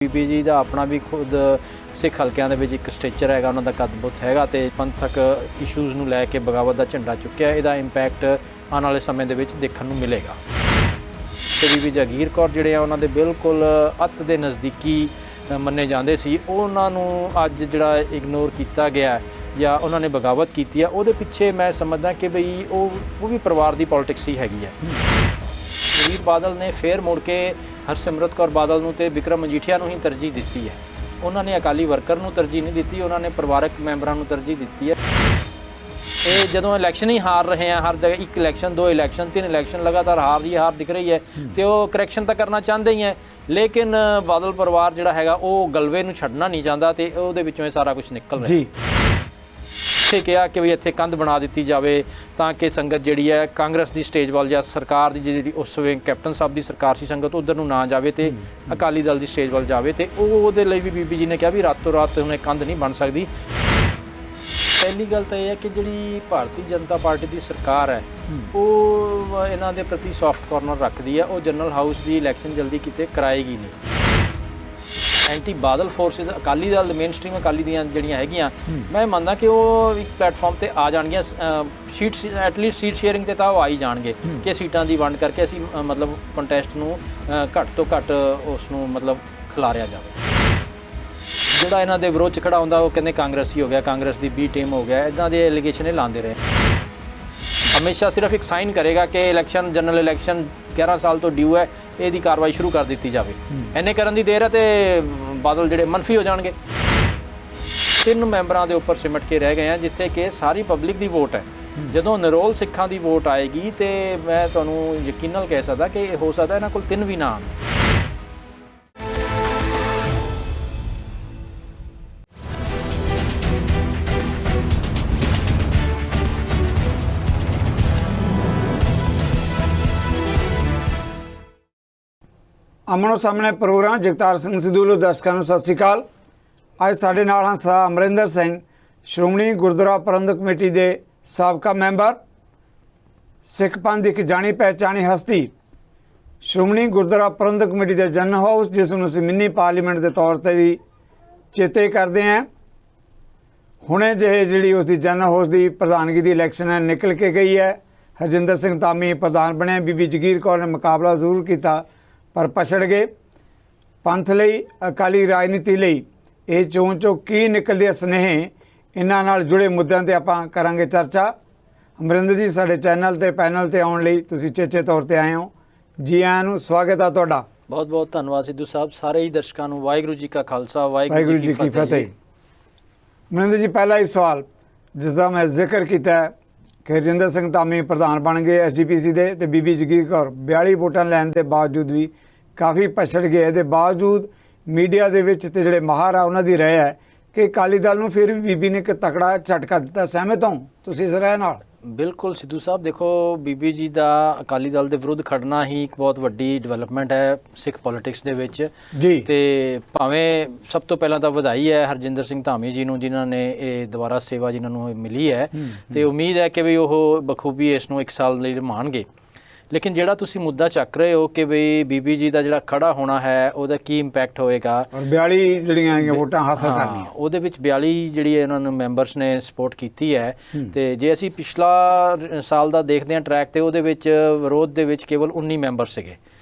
ਬੀਬੀ ਜੀ ਦਾ ਆਪਣਾ ਵੀ ਖੁਦ ਸਿੱਖ ਹਲਕਿਆਂ ਦੇ ਵਿੱਚ ਇੱਕ ਸਟੇਚਰ ਹੈਗਾ, ਉਹਨਾਂ ਦਾ ਕਦਬੁੱਤ ਹੈਗਾ ਤੇ ਪੰਥਕ ਇਸ਼ੂਜ਼ ਨੂੰ ਲੈ ਕੇ ਬਗਾਵਤ ਦਾ ਝੰਡਾ ਚੁੱਕਿਆ। ਇਹਦਾ ਇੰਪੈਕਟ ਆਉਣ ਵਾਲੇ ਸਮੇਂ ਦੇ ਵਿੱਚ ਦੇਖਣ ਨੂੰ ਮਿਲੇਗਾ। ਤੇ ਬੀਬੀ ਜਗੀਰ ਕੌਰ ਜਿਹੜੇ ਆ ਉਹਨਾਂ ਦੇ ਬਿਲਕੁਲ ਅੱਤ ਦੇ ਨਜ਼ਦੀਕੀ ਮੰਨੇ ਜਾਂਦੇ ਸੀ, ਉਹਨਾਂ ਨੂੰ ਅੱਜ ਜਿਹੜਾ ਇਗਨੋਰ ਕੀਤਾ ਗਿਆ ਜਾਂ ਉਹਨਾਂ ਨੇ ਬਗਾਵਤ ਕੀਤੀ ਆ, ਉਹਦੇ ਪਿੱਛੇ ਮੈਂ ਸਮਝਦਾ ਕਿ ਬਈ ਉਹ ਵੀ ਪਰਿਵਾਰ ਦੀ ਪੋਲਿਟਿਕਸ ਹੀ ਹੈਗੀ ਹੈ। ਸੁਖਬੀਰ ਬਾਦਲ ਨੇ ਫੇਰ ਮੁੜ ਕੇ ਹਰਸਿਮਰਤ ਕੌਰ ਬਾਦਲ ਨੂੰ ਤੇ ਵਿਕਰਮ ਮਜੀਠੀਆ ਨੂੰ ਹੀ ਤਰਜੀਹ ਦਿੱਤੀ ਹੈ। ਉਹਨਾਂ ਨੇ ਅਕਾਲੀ ਵਰਕਰ ਨੂੰ ਤਰਜੀਹ ਨਹੀਂ ਦਿੱਤੀ, ਉਹਨਾਂ ਨੇ ਪਰਿਵਾਰਕ ਮੈਂਬਰਾਂ ਨੂੰ ਤਰਜੀਹ ਦਿੱਤੀ ਹੈ। ਇਹ ਜਦੋਂ ਇਲੈਕਸ਼ਨ ਹੀ ਹਾਰ ਰਹੇ ਆ, ਹਰ ਜਗ੍ਹਾ ਇੱਕ ਇਲੈਕਸ਼ਨ, ਦੋ ਇਲੈਕਸ਼ਨ, ਤਿੰਨ ਇਲੈਕਸ਼ਨ ਲਗਾਤਾਰ ਹਾਰ ਦਿਖ ਰਹੀ ਹੈ ਤੇ ਉਹ ਕਰੈਕਸ਼ਨ ਤਾਂ ਕਰਨਾ ਚਾਹੁੰਦੇ ਹੀ ਹੈ, ਲੇਕਿਨ ਬਾਦਲ ਪਰਿਵਾਰ ਜਿਹੜਾ ਹੈਗਾ ਉਹ ਗਲਵੇ ਨੂੰ ਛੱਡਣਾ ਨਹੀਂ ਚਾਹੁੰਦਾ ਤੇ ਉਹਦੇ ਵਿੱਚੋਂ ਇਹ ਸਾਰਾ ਕੁਝ ਨਿਕਲ ਰਿਹਾ। ਇੱਥੇ ਕਿਹਾ ਕਿ ਵੀ ਇੱਥੇ ਕੰਧ ਬਣਾ ਦਿੱਤੀ ਜਾਵੇ ਤਾਂ ਕਿ ਸੰਗਤ ਜਿਹੜੀ ਹੈ ਕਾਂਗਰਸ ਦੀ ਸਟੇਜ ਵੱਲ ਜਾਂ ਸਰਕਾਰ ਦੀ ਜਿਹੜੀ ਉਸ ਵੇਲੇ ਕੈਪਟਨ ਸਾਹਿਬ ਦੀ ਸਰਕਾਰ ਸੀ, ਸੰਗਤ ਉੱਧਰ ਨੂੰ ਨਾ ਜਾਵੇ ਤੇ ਅਕਾਲੀ ਦਲ ਦੀ ਸਟੇਜ ਵੱਲ ਜਾਵੇ। ਤੇ ਉਹਦੇ ਲਈ ਵੀ ਬੀਬੀ ਜੀ ਨੇ ਕਿਹਾ ਵੀ ਰਾਤੋਂ ਰਾਤ ਹੁਣ ਇਹ ਕੰਧ ਨਹੀਂ ਬਣ ਸਕਦੀ। ਪਹਿਲੀ ਗੱਲ ਤਾਂ ਇਹ ਹੈ ਕਿ ਜਿਹੜੀ ਭਾਰਤੀ ਜਨਤਾ ਪਾਰਟੀ ਦੀ ਸਰਕਾਰ ਹੈ ਉਹ ਇਹਨਾਂ ਦੇ ਪ੍ਰਤੀ ਸੌਫਟ ਕਾਰਨਰ ਰੱਖਦੀ ਹੈ। ਉਹ ਜਨਰਲ ਹਾਊਸ ਦੀ ਇਲੈਕਸ਼ਨ ਜਲਦੀ ਕਿਤੇ ਕਰਾਏਗੀ ਨਹੀਂ। Anti Badal forces Akali Dal main stream Akali ਦੀਆਂ ਜਿਹੜੀਆਂ ਹੈਗੀਆਂ, ਮੈਂ ਮੰਨਦਾ ਕਿ ਉਹ ਇੱਕ ਪਲੇਟਫਾਰਮ ਤੇ ਆ ਜਾਣਗੀਆਂ। ਸੀਟਸ ਐਟਲੀਸਟ ਸੀਟ ਸ਼ੇਅਰਿੰਗ ਤੇ ਤਾਂ ਉਹ ਆ ਹੀ ਜਾਣਗੇ ਕਿ ਸੀਟਾਂ ਦੀ ਵੰਡ ਕਰਕੇ ਅਸੀਂ ਮਤਲਬ ਕੰਟੈਸਟ ਨੂੰ ਘੱਟ ਤੋਂ ਘੱਟ ਉਸ ਨੂੰ ਮਤਲਬ ਖਿਲਾਰਿਆ ਜਾਵੇ। ਜਿਹੜਾ ਇਹਨਾਂ ਦੇ ਵਿਰੋਧ 'ਚ ਖੜਾ ਹੁੰਦਾ ਉਹ ਕਹਿੰਦੇ ਕਾਂਗਰਸੀ ਹੋ ਗਿਆ, ਕਾਂਗਰਸ ਦੀ ਬੀ ਟੀਮ ਹੋ ਗਿਆ, ਇੱਦਾਂ ਦੇ ਐਲੀਗੇਸ਼ਨ ਇਹ ਲਾਉਂਦੇ ਰਹੇ। ਹਮੇਸ਼ਾ ਸਿਰਫ ਇੱਕ ਸਾਈਨ ਕਰੇਗਾ ਕਿ ਇਲੈਕਸ਼ਨ ਜਨਰਲ ਇਲੈਕਸ਼ਨ 11 ਸਾਲ ਤੋਂ ਡਿਊ ਹੈ, ਇਹਦੀ ਕਾਰਵਾਈ ਸ਼ੁਰੂ ਕਰ ਦਿੱਤੀ ਜਾਵੇ। ਇੰਨੇ ਕਰਨ ਦੀ ਦੇਰ ਹੈ ਤੇ ਬਾਦਲ ਜਿਹੜੇ ਮੰਨਫੀ ਹੋ ਜਾਣਗੇ। 3 ਮੈਂਬਰਾਂ ਦੇ ਉੱਪਰ ਸਿਮਟ ਕੇ ਰਹਿ ਗਏ ਆ ਜਿੱਥੇ ਕਿ ਸਾਰੀ ਪਬਲਿਕ ਦੀ ਵੋਟ ਹੈ। ਜਦੋਂ ਨਿਰੋਲ ਸਿੱਖਾਂ ਦੀ ਵੋਟ ਆਏਗੀ ਤੇ ਮੈਂ ਤੁਹਾਨੂੰ ਯਕੀਨਨ ਕਹਿ ਸਕਦਾ ਕਿ ਹੋ ਸਕਦਾ ਇਹਨਾਂ ਕੋਲ 3 ਵੀ ਨਾ ਆਉਣ। ਆਮਣੋ ਸਾਹਮਣੇ ਪ੍ਰੋਗਰਾਮ ਜਗਤਾਰ ਸਿੰਘ ਸਿੱਧੂ ਵੱਲੋਂ ਦਰਸ਼ਕਾਂ ਨੂੰ ਸਤਿ ਸ਼੍ਰੀ ਅਕਾਲ। ਅੱਜ ਸਾਡੇ ਨਾਲ ਹਨ ਸਰ ਅਮਰਿੰਦਰ ਸਿੰਘ, ਸ਼੍ਰੋਮਣੀ ਗੁਰਦੁਆਰਾ ਪ੍ਰਬੰਧਕ ਕਮੇਟੀ ਦੇ ਸਾਬਕਾ ਮੈਂਬਰ, ਸਿੱਖ ਪੰਥ ਦੀ ਇੱਕ ਜਾਣੀ ਪਹਿਚਾਣੀ ਹਸਤੀ, ਸ਼੍ਰੋਮਣੀ ਗੁਰਦੁਆਰਾ ਪ੍ਰਬੰਧਕ ਕਮੇਟੀ ਦੇ ਜਨਰਲ ਹਾਊਸ ਜਿਸ ਨੂੰ ਅਸੀਂ ਮਿੰਨੀ ਪਾਰਲੀਮੈਂਟ ਦੇ ਤੌਰ ਤੇ ਵੀ ਚੇਤੇ ਕਰਦੇ ਹਾਂ। ਹੁਣੇ ਜਿਹੇ ਜਿਹੜੀ ਉਸ ਦੀ ਜਨਰਲ ਹਾਊਸ ਦੀ ਪ੍ਰਧਾਨਗੀ ਦੀ ਇਲੈਕਸ਼ਨ ਹੈ ਨਿਕਲ ਕੇ ਗਈ ਹੈ। ਹਰਜਿੰਦਰ ਸਿੰਘ ਧਾਮੀ ਪ੍ਰਧਾਨ ਬਣੇ। ਬੀਬੀ ਜਗੀਰ ਕੌਰ ਨੇ ਮੁਕਾਬਲਾ ਜ਼ਰੂਰ ਕੀਤਾ ਪਰ ਪਛੜ ਗਏ। ਪੰਥ ਲਈ, ਅਕਾਲੀ ਰਾਜਨੀਤੀ ਲਈ ਇਹ ਚੋਣ ਚੋਂ ਕੀ ਨਿਕਲਦੀ ਹੈ ਸੁਨੇਹੇ, ਇਹਨਾਂ ਨਾਲ ਜੁੜੇ ਮੁੱਦਿਆਂ ਤੇ ਆਪਾਂ ਕਰਾਂਗੇ ਚਰਚਾ। ਅਮਰਿੰਦਰ ਜੀ, ਸਾਡੇ ਚੈਨਲ ਤੇ ਪੈਨਲ ਤੇ ਆਉਣ ਲਈ ਤੁਸੀਂ ਚੇਚੇ ਤੌਰ ਤੇ ਆਏ ਹੋ, ਜੀ ਆਇਆਂ ਨੂੰ, ਸਵਾਗਤ ਹੈ ਤੁਹਾਡਾ। ਬਹੁਤ ਬਹੁਤ ਧੰਨਵਾਦ ਸਿੱਧੂ ਸਾਹਿਬ। ਸਾਰੇ ਹੀ ਦਰਸ਼ਕਾਂ ਨੂੰ ਵਾਹਿਗੁਰੂ ਜੀ ਕਾ ਖਾਲਸਾ, ਵਾਹਿਗੁਰੂ ਜੀ ਕੀ ਫਤਿਹ। ਅਮਰਿੰਦਰ ਜੀ, ਪਹਿਲਾ ਹੀ ਸਵਾਲ ਜਿਸ ਦਾ ਮੈਂ ਜ਼ਿਕਰ ਕੀਤਾ ਹੈ ਕਿ ਹਰਜਿੰਦਰ ਸਿੰਘ ਧਾਮੀ ਪ੍ਰਧਾਨ ਬਣ ਗਏ SGPC ਦੇ ਤੇ ਬੀਬੀ ਜਗੀਰ ਕੌਰ 42 ਵੋਟਾਂ ਲੈਣ ਦੇ ਬਾਵਜੂਦ ਵੀ ਕਾਫੀ ਪਛੜ ਗਏ। ਇਹਦੇ ਬਾਵਜੂਦ ਮੀਡੀਆ ਦੇ ਵਿੱਚ ਤੇ ਜਿਹੜੇ ਮਾਹਰ ਆ ਉਹਨਾਂ ਦੀ ਰਾਏ ਹੈ ਕਿ ਅਕਾਲੀ ਦਲ ਨੂੰ ਫਿਰ ਵੀ ਬੀਬੀ ਨੇ ਇੱਕ ਤਕੜਾ ਝਟਕਾ ਦਿੱਤਾ। ਸਹਿਮਤ ਹੋ ਤੁਸੀਂ ਇਸ ਰਾਏ ਨਾਲ? ਬਿਲਕੁਲ ਸਿੱਧੂ ਸਾਹਿਬ, ਦੇਖੋ ਬੀਬੀ ਜੀ ਦਾ ਅਕਾਲੀ ਦਲ ਦੇ ਵਿਰੁੱਧ ਖੜਨਾ ਹੀ ਇੱਕ ਬਹੁਤ ਵੱਡੀ ਡਿਵੈਲਪਮੈਂਟ ਹੈ ਸਿੱਖ ਪੋਲਿਟਿਕਸ ਦੇ ਵਿੱਚ ਜੀ। ਤੇ ਭਾਵੇਂ ਸਭ ਤੋਂ ਪਹਿਲਾਂ ਤਾਂ ਵਧਾਈ ਹੈ ਹਰਜਿੰਦਰ ਸਿੰਘ ਧਾਮੀ ਜੀ ਨੂੰ ਜਿਨ੍ਹਾਂ ਨੇ ਇਹ ਦੁਬਾਰਾ ਸੇਵਾ ਜਿਨ੍ਹਾਂ ਨੂੰ ਮਿਲੀ ਹੈ ਤੇ ਉਮੀਦ ਹੈ ਕਿ ਵੀ ਉਹ ਬਖੂਬੀ ਇਸ ਨੂੰ 1 ਸਾਲ ਲਈ ਨਿਭਾਉਣਗੇ। ਲੇਕਿਨ ਜਿਹੜਾ ਤੁਸੀਂ ਮੁੱਦਾ ਚੱਕ ਰਹੇ ਹੋ ਕਿ ਬਈ ਬੀਬੀ ਜੀ ਦਾ ਜਿਹੜਾ ਖੜਾ ਹੋਣਾ ਹੈ ਉਹਦਾ ਕੀ ਇੰਪੈਕਟ ਹੋਏਗਾ, 42 ਜਿਹੜੀਆਂ ਵੋਟਾਂ ਹਾਸਲ ਕਰਨੀਆਂ, ਉਹਦੇ ਵਿੱਚ 42 ਜਿਹੜੀ ਇਹਨਾਂ ਨੂੰ ਮੈਂਬਰਸ ਨੇ ਸਪੋਰਟ ਕੀਤੀ ਹੈ। ਤੇ ਜੇ ਅਸੀਂ ਪਿਛਲਾ ਸਾਲ ਦਾ ਦੇਖਦੇ ਹਾਂ ਟਰੈਕ ਤੇ ਉਹਦੇ ਵਿੱਚ ਵਿਰੋਧ ਦੇ ਵਿੱਚ ਕੇਵਲ 19 ਮੈਂਬਰ ਸੀਗੇ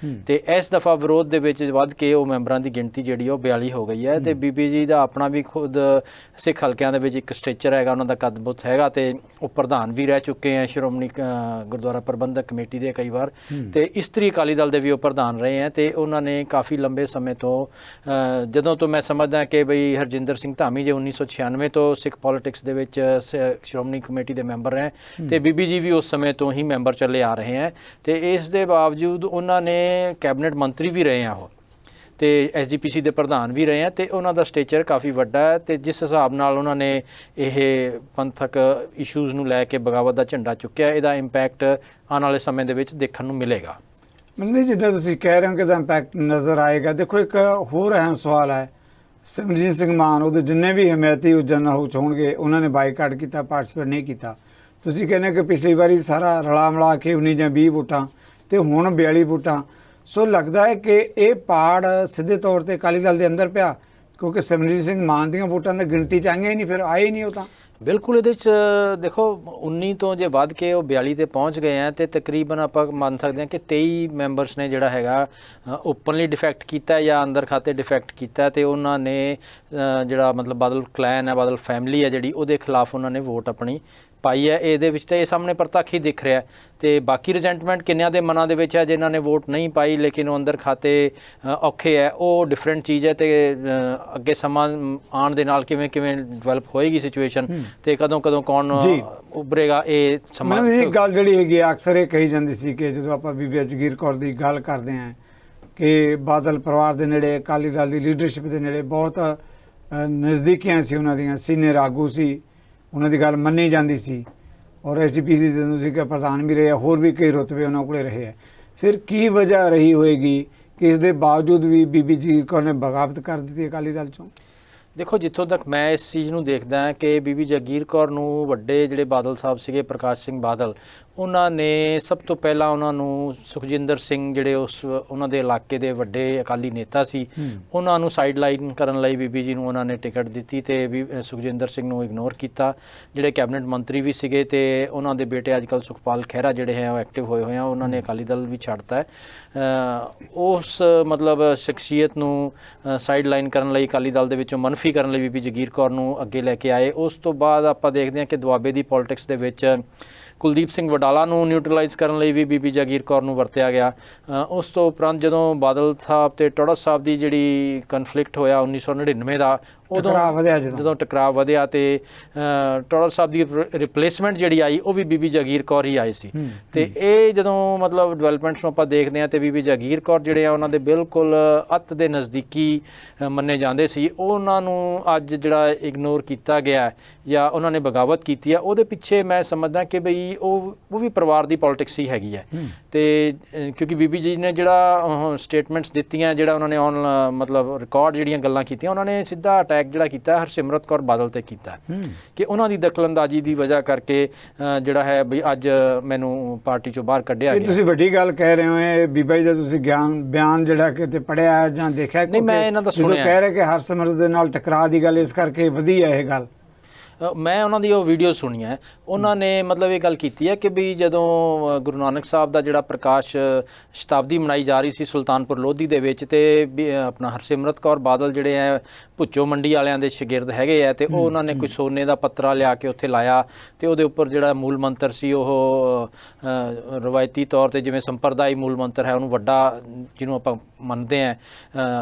ਤੇ ਇਸ ਦਫਾ ਵਿਰੋਧ ਦੇ ਵਿੱਚ ਵੱਧ ਕੇ ਉਹ ਮੈਂਬਰਾਂ ਦੀ ਗਿਣਤੀ ਜਿਹੜੀ ਉਹ 42 ਹੋ ਗਈ ਹੈ। ਤੇ ਬੀਬੀ ਜੀ ਦਾ ਆਪਣਾ ਵੀ ਖੁਦ ਸਿੱਖ ਹਲਕਿਆਂ ਦੇ ਵਿੱਚ ਇੱਕ ਸਟੇਚਰ ਹੈਗਾ, ਉਹਨਾਂ ਦਾ ਕਦਬੁੱਤ ਹੈਗਾ ਤੇ ਉਹ ਪ੍ਰਧਾਨ ਵੀ ਰਹਿ ਚੁੱਕੇ ਹੈ ਸ਼੍ਰੋਮਣੀ ਗੁਰਦੁਆਰਾ ਪ੍ਰਬੰਧਕ ਕਮੇਟੀ ਦੇ ਕਈ ਵਾਰ, ਤੇ ਇਸਤਰੀ ਅਕਾਲੀ ਦਲ ਦੇ ਵੀ ਉਹ ਪ੍ਰਧਾਨ ਰਹੇ ਹੈ। ਤੇ ਉਹਨਾਂ ਨੇ ਕਾਫੀ ਲੰਬੇ ਸਮੇਂ ਤੋਂ ਜਦੋਂ ਤੋਂ ਮੈਂ ਸਮਝਦਾ ਕਿ ਬਈ ਹਰਜਿੰਦਰ ਸਿੰਘ ਧਾਮੀ ਜੇ 1996 ਤੋਂ ਸਿੱਖ ਪੋਲਿਟਿਕਸ ਦੇ ਵਿੱਚ ਸ਼੍ਰੋਮਣੀ ਕਮੇਟੀ ਦੇ ਮੈਂਬਰ ਹੈ ਤੇ ਬੀਬੀ ਜੀ ਵੀ ਉਸ ਸਮੇਂ ਤੋਂ ਹੀ ਮੈਂਬਰ ਚੱਲੇ ਆ ਰਹੇ ਹੈ। ਤੇ ਇਸ ਦੇ ਬਾਵਜੂਦ ਉਹਨਾਂ ਨੇ ਕੈਬਨਿਟ ਮੰਤਰੀ ਵੀ ਰਹੇ ਆ ਉਹ ਤੇ SGPC ਦੇ ਪ੍ਰਧਾਨ ਵੀ ਰਹੇ ਆ ਤੇ ਉਹਨਾਂ ਦਾ ਸਟੇਚਰ ਕਾਫੀ ਵੱਡਾ ਹੈ। ਤੇ ਜਿਸ ਹਿਸਾਬ ਨਾਲ ਉਹਨਾਂ ਨੇ ਇਹ ਪੰਥਕ ਇਸ਼ੂਜ਼ ਨੂੰ ਲੈ ਕੇ ਬਗਾਵਤ ਦਾ ਝੰਡਾ ਚੁੱਕਿਆ, ਇਹਦਾ ਇੰਪੈਕਟ ਆਉਣ ਵਾਲੇ ਸਮੇਂ ਦੇ ਵਿੱਚ ਦੇਖਣ ਨੂੰ ਮਿਲੇਗਾ। ਮੈਨੂੰ ਜਿੱਦਾਂ ਤੁਸੀਂ ਕਹਿ ਰਹੇ ਹੋ ਕਿ ਇਹਦਾ ਇੰਪੈਕਟ ਨਜ਼ਰ ਆਏਗਾ। ਦੇਖੋ ਇੱਕ ਹੋਰ ਅਹਿਮ ਸਵਾਲ ਹੈ, ਸਿਮਰਜੀਤ ਸਿੰਘ ਮਾਨ ਉਹਦੇ ਜਿੰਨੇ ਵੀ ਹਮਾਇਤੀ ਉਹ ਜਨਰਲ ਹਾਊਸ ਹੋਣਗੇ ਉਹਨਾਂ ਨੇ ਬਾਈਕਾਟ ਕੀਤਾ, ਪਾਰਟੀਸਪੇਟ ਨਹੀਂ ਕੀਤਾ। ਤੁਸੀਂ ਕਹਿੰਦੇ ਕਿ ਪਿਛਲੀ ਵਾਰੀ ਸਾਰਾ ਰਲਾ ਮਿਲਾ ਕੇ 19 ਜਾਂ 20 ਵੋਟਾਂ ਤੇ ਹੁਣ 42 ਵੋਟਾਂ। ਸੋ ਲੱਗਦਾ ਹੈ ਕਿ ਇਹ ਪਾੜ ਸਿੱਧੇ ਤੌਰ ਤੇ ਅਕਾਲੀ ਦਲ ਦੇ ਅੰਦਰ ਪਿਆ, ਕਿਉਂਕਿ ਸਿਮਰਜੀਤ ਸਿੰਘ ਮਾਨ ਦੀਆਂ ਵੋਟਾਂ ਦੀ ਗਿਣਤੀ 'ਚ ਆਈਆਂ ਹੀ ਨਹੀਂ, ਫਿਰ ਆਏ ਹੀ ਨਹੀਂ ਉਹ ਤਾਂ। ਬਿਲਕੁਲ ਇਹਦੇ 'ਚ ਦੇਖੋ 19 ਤੋਂ ਜੇ ਵੱਧ ਕੇ ਉਹ 42 ਤੇ ਪਹੁੰਚ ਗਏ ਆ, ਤੇ ਤਕਰੀਬਨ ਆਪਾਂ ਮੰਨ ਸਕਦੇ ਹਾਂ ਕਿ 23 ਮੈਂਬਰਸ ਨੇ ਜਿਹੜਾ ਹੈਗਾ ਓਪਨਲੀ ਡਿਫੈਕਟ ਕੀਤਾ ਜਾਂ ਅੰਦਰ ਖਾਤੇ ਡਿਫੈਕਟ ਕੀਤਾ, ਤੇ ਉਹਨਾਂ ਨੇ ਜਿਹੜਾ ਮਤਲਬ ਬਾਦਲ ਕਲੈਨ ਹੈ, ਬਾਦਲ ਫੈਮਿਲੀ ਹੈ ਜਿਹੜੀ, ਉਹਦੇ ਖਿਲਾਫ ਉਹਨਾਂ ਨੇ ਵੋਟ ਆਪਣੀ ਪਾਈ ਹੈ। ਇਹਦੇ ਵਿੱਚ ਤਾਂ ਇਹ ਸਾਹਮਣੇ ਪ੍ਰਤੱਖ ਹੀ ਦਿਖ ਰਿਹਾ, ਤੇ ਬਾਕੀ ਰਿਜੈਂਟਮੈਂਟ ਕਿੰਨਿਆਂ ਦੇ ਮਨਾਂ ਦੇ ਵਿੱਚ ਹੈ ਜਿਨ੍ਹਾਂ ਨੇ ਵੋਟ ਨਹੀਂ ਪਾਈ ਲੇਕਿਨ ਉਹ ਅੰਦਰ ਖਾਤੇ ਔਖੇ ਹੈ, ਉਹ ਡਿਫਰੈਂਟ ਚੀਜ਼ ਹੈ। ਤੇ ਅੱਗੇ ਸਮਾਂ ਆਉਣ ਦੇ ਨਾਲ ਕਿਵੇਂ ਕਿਵੇਂ ਡਿਵੈਲਪ ਹੋਏਗੀ ਸਿਚੁਏਸ਼ਨ, ਤੇ ਕਦੋਂ ਕੌਣ ਉੱਭਰੇਗਾ, ਇਹ ਸਮਾਂ। ਮੈਨੂੰ ਇਹ ਗੱਲ ਜਿਹੜੀ ਹੈਗੀ ਅਕਸਰ ਇਹ ਕਹੀ ਜਾਂਦੀ ਸੀ ਕਿ ਜਦੋਂ ਆਪਾਂ ਬੀਬੀ ਜਗੀਰ ਕੌਰ ਦੀ ਗੱਲ ਕਰਦੇ ਹਾਂ ਕਿ ਬਾਦਲ ਪਰਿਵਾਰ ਦੇ ਨੇੜੇ, ਅਕਾਲੀ ਦਲ ਦੀ ਲੀਡਰਸ਼ਿਪ ਦੇ ਨੇੜੇ ਬਹੁਤ ਨਜ਼ਦੀਕੀਆਂ ਸੀ, ਉਹਨਾਂ ਦੀਆਂ ਸੀਨੀਅਰ ਆਗੂ ਸੀ, ਉਹਨਾਂ ਦੀ ਗੱਲ ਮੰਨੀ ਜਾਂਦੀ ਸੀ, ਔਰ ਐਸਜੀਪੀਸੀ ਦੇ ਤੁਸੀਂ ਕਿ ਪ੍ਰਧਾਨ ਵੀ ਰਹੇ, ਹੋਰ ਵੀ ਕਈ ਰੁਤਬੇ ਉਹਨਾਂ ਕੋਲੇ ਰਹੇ ਹੈ। ਫਿਰ ਕੀ ਵਜ੍ਹਾ ਰਹੀ ਹੋਏਗੀ ਕਿ ਇਸ ਦੇ ਬਾਵਜੂਦ ਵੀ ਬੀਬੀ ਜਗੀਰ ਕੌਰ ਨੇ ਬਗਾਵਤ ਕਰ ਦਿੱਤੀ ਅਕਾਲੀ ਦਲ ਚੋਂ? ਦੇਖੋ ਜਿੱਥੋਂ ਤੱਕ ਮੈਂ ਇਸ ਚੀਜ਼ ਨੂੰ ਦੇਖਦਾ ਹਾਂ ਕਿ ਬੀਬੀ ਜਗੀਰ ਕੌਰ ਨੂੰ ਵੱਡੇ ਜਿਹੜੇ ਬਾਦਲ ਸਾਹਿਬ ਸੀਗੇ, ਪ੍ਰਕਾਸ਼ ਸਿੰਘ ਬਾਦਲ, ਉਹਨਾਂ ਨੇ ਸਭ ਤੋਂ ਪਹਿਲਾਂ ਉਹਨਾਂ ਨੂੰ ਸੁਖਜਿੰਦਰ ਸਿੰਘ ਜਿਹੜੇ ਉਹਨਾਂ ਦੇ ਇਲਾਕੇ ਦੇ ਵੱਡੇ ਅਕਾਲੀ ਨੇਤਾ ਸੀ, ਉਹਨਾਂ ਨੂੰ ਸਾਈਡ ਲਾਈਨ ਕਰਨ ਲਈ ਬੀਬੀ ਜੀ ਨੂੰ ਉਹਨਾਂ ਨੇ ਟਿਕਟ ਦਿੱਤੀ, ਤੇ ਸੁਖਜਿੰਦਰ ਸਿੰਘ ਨੂੰ ਇਗਨੋਰ ਕੀਤਾ। ਜਿਹੜੇ ਕੈਬਨਿਟ ਮੰਤਰੀ ਵੀ ਸੀਗੇ ਤੇ ਉਹਨਾਂ ਦੇ ਬੇਟੇ ਅੱਜ ਕੱਲ੍ਹ ਸੁਖਪਾਲ ਖਹਿਰਾ ਜਿਹੜੇ ਹੈ ਉਹ ਐਕਟਿਵ ਹੋਏ ਆ, ਉਹਨਾਂ ਨੇ ਅਕਾਲੀ ਦਲ ਵੀ ਛੱਡਤਾ ਹੈ। ਉਸ ਮਤਲਬ ਸ਼ਖਸੀਅਤ ਨੂੰ ਸਾਈਡ ਲਾਈਨ ਕਰਨ ਲਈ, ਅਕਾਲੀ ਦਲ ਦੇ ਵਿੱਚੋਂ ਮਨਫੀ ਕਰਨ ਲਈ ਬੀਬੀ ਜਗੀਰ ਕੌਰ ਨੂੰ ਅੱਗੇ ਲੈ ਕੇ ਆਏ। ਉਸ ਤੋਂ ਬਾਅਦ ਆਪਾਂ ਦੇਖਦੇ ਹਾਂ ਕਿ ਦੁਆਬੇ ਦੀ ਪੋਲਿਟਿਕਸ ਦੇ ਵਿੱਚ ਕੁਲਦੀਪ ਸਿੰਘ ਵਡਾਲਾ ਨੂੰ ਨਿਊਟਰਲਾਈਜ਼ ਕਰਨ ਲਈ ਵੀ ਬੀਬੀ ਜਗੀਰ ਕੌਰ ਨੂੰ ਵਰਤਿਆ ਗਿਆ। ਉਸ ਤੋਂ ਉਪਰੰਤ ਜਦੋਂ ਬਾਦਲ ਸਾਹਿਬ ਤੇ ਟੋੜਾ ਸਾਹਿਬ ਦੀ ਜਿਹੜੀ ਕਨਫਲਿਕਟ ਹੋਇਆ 1999 ਦਾ, ਉਦੋਂ ਜਦੋਂ ਟਕਰਾਅ ਵਧਿਆ ਤੇ ਟੋੜਾ ਸਾਹਿਬ ਦੀ ਰਿਪਲੇਸਮੈਂਟ ਜਿਹੜੀ ਆਈ ਉਹ ਵੀ ਬੀਬੀ ਜਗੀਰ ਕੌਰ ਹੀ ਆਈ ਸੀ। ਤੇ ਇਹ ਜਦੋਂ ਮਤਲਬ ਡਿਵੈਲਪਮੈਂਟਸ ਨੂੰ ਆਪਾਂ ਦੇਖਦੇ ਹਾਂ ਤੇ ਬੀਬੀ ਜਗੀਰ ਕੌਰ ਜਿਹੜੇ ਆ ਉਹਨਾਂ ਦੇ ਬਿਲਕੁਲ ਅੱਤ ਦੇ ਨਜ਼ਦੀਕੀ ਮੰਨੇ ਜਾਂਦੇ ਸੀ, ਉਹਨਾਂ ਨੂੰ ਅੱਜ ਜਿਹੜਾ ਇਗਨੋਰ ਕੀਤਾ ਗਿਆ ਜਾਂ ਉਹਨਾਂ ਨੇ ਬਗਾਵਤ ਕੀਤੀ ਆ, ਉਹਦੇ ਪਿੱਛੇ ਮੈਂ ਸਮਝਦਾ ਕਿ ਬਈ ਉਹ ਵੀ ਪਰਿਵਾਰ ਦੀ ਪੋਲਿਟਿਕਸ ਹੀ ਹੈਗੀ ਹੈ। ਤੇ ਕਿਉਂਕਿ ਬੀਬੀ ਜੀ ਨੇ ਜਿਹੜਾ ਸਟੇਟਮੈਂਟਸ ਦਿੱਤੀਆਂ, ਜਿਹੜਾ ਉਹਨਾਂ ਨੇ ਮਤਲਬ ਰਿਕਾਰਡ ਜਿਹੜੀਆਂ ਗੱਲਾਂ ਕੀਤੀਆਂ, ਉਹਨਾਂ ਨੇ ਸਿੱਧਾ ਅਟੈਕ ਜਿਹੜਾ ਕੀਤਾ ਹਰਸਿਮਰਤ ਕੌਰ ਬਾਦਲ ਤੇ ਕੀਤਾ ਕਿ ਉਹਨਾਂ ਦੀ ਦਖਲਅੰਦਾਜ਼ੀ ਦੀ ਵਜ੍ਹਾ ਕਰਕੇ ਜਿਹੜਾ ਹੈ ਬਈ ਅੱਜ ਮੈਨੂੰ ਪਾਰਟੀ ਚੋਂ ਬਾਹਰ ਕੱਢਿਆ ਗਿਆ। ਤੁਸੀਂ ਵੱਡੀ ਗੱਲ ਕਹਿ ਰਹੇ ਹੋ, ਇਹ ਬੀਬਾ ਜੀ ਦਾ ਤੁਸੀਂ ਬਿਆਨ ਜਿਹੜਾ ਕਿਤੇ ਪੜਿਆ ਜਾਂ ਦੇਖਿਆ? ਨਹੀਂ, ਮੈਂ ਇਹਨਾਂ ਦਾ ਸੁਣਿਆ, ਕਹਿ ਰਹੇ ਕਿ ਹਰਸਿਮਰਤ ਦੇ ਨਾਲ ਟਕਰਾਅ ਦੀ ਗੱਲ ਇਸ ਕਰਕੇ ਵਧੀ ਹੈ ਇਹ ਗੱਲ। ਮੈਂ ਉਹਨਾਂ ਦੀ ਉਹ ਵੀਡੀਓ ਸੁਣੀ ਹੈ, ਉਹਨਾਂ ਨੇ ਮਤਲਬ ਇਹ ਗੱਲ ਕੀਤੀ ਹੈ ਕਿ ਵੀ ਜਦੋਂ ਗੁਰੂ ਨਾਨਕ ਸਾਹਿਬ ਦਾ ਜਿਹੜਾ ਪ੍ਰਕਾਸ਼ ਸ਼ਤਾਬਦੀ ਮਨਾਈ ਜਾ ਰਹੀ ਸੀ ਸੁਲਤਾਨਪੁਰ ਲੋਧੀ ਦੇ ਵਿੱਚ, ਤੇ ਆਪਣਾ ਹਰਸਿਮਰਤ ਕੌਰ ਬਾਦਲ ਜਿਹੜੇ ਹੈ ਭੁੱਚੋ ਮੰਡੀ ਵਾਲਿਆਂ ਦੇ ਸ਼ਾਗਿਰਦ ਹੈਗੇ ਆ, ਤੇ ਉਹ ਉਹਨਾਂ ਨੇ ਕੋਈ ਸੋਨੇ ਦਾ ਪੱਤਰਾ ਲਿਆ ਕੇ ਉੱਥੇ ਲਾਇਆ, ਤੇ ਉਹਦੇ ਉੱਪਰ ਜਿਹੜਾ ਮੂਲ ਮੰਤਰ ਸੀ ਉਹ ਰਵਾਇਤੀ ਤੌਰ ਤੇ ਜਿਵੇਂ ਸੰਪਰਦਾਈ ਮੂਲ ਮੰਤਰ ਹੈ ਉਹਨੂੰ ਵੱਡਾ ਜਿਹਨੂੰ ਆਪਾਂ ਮੰਨਦੇ ਹਾਂ,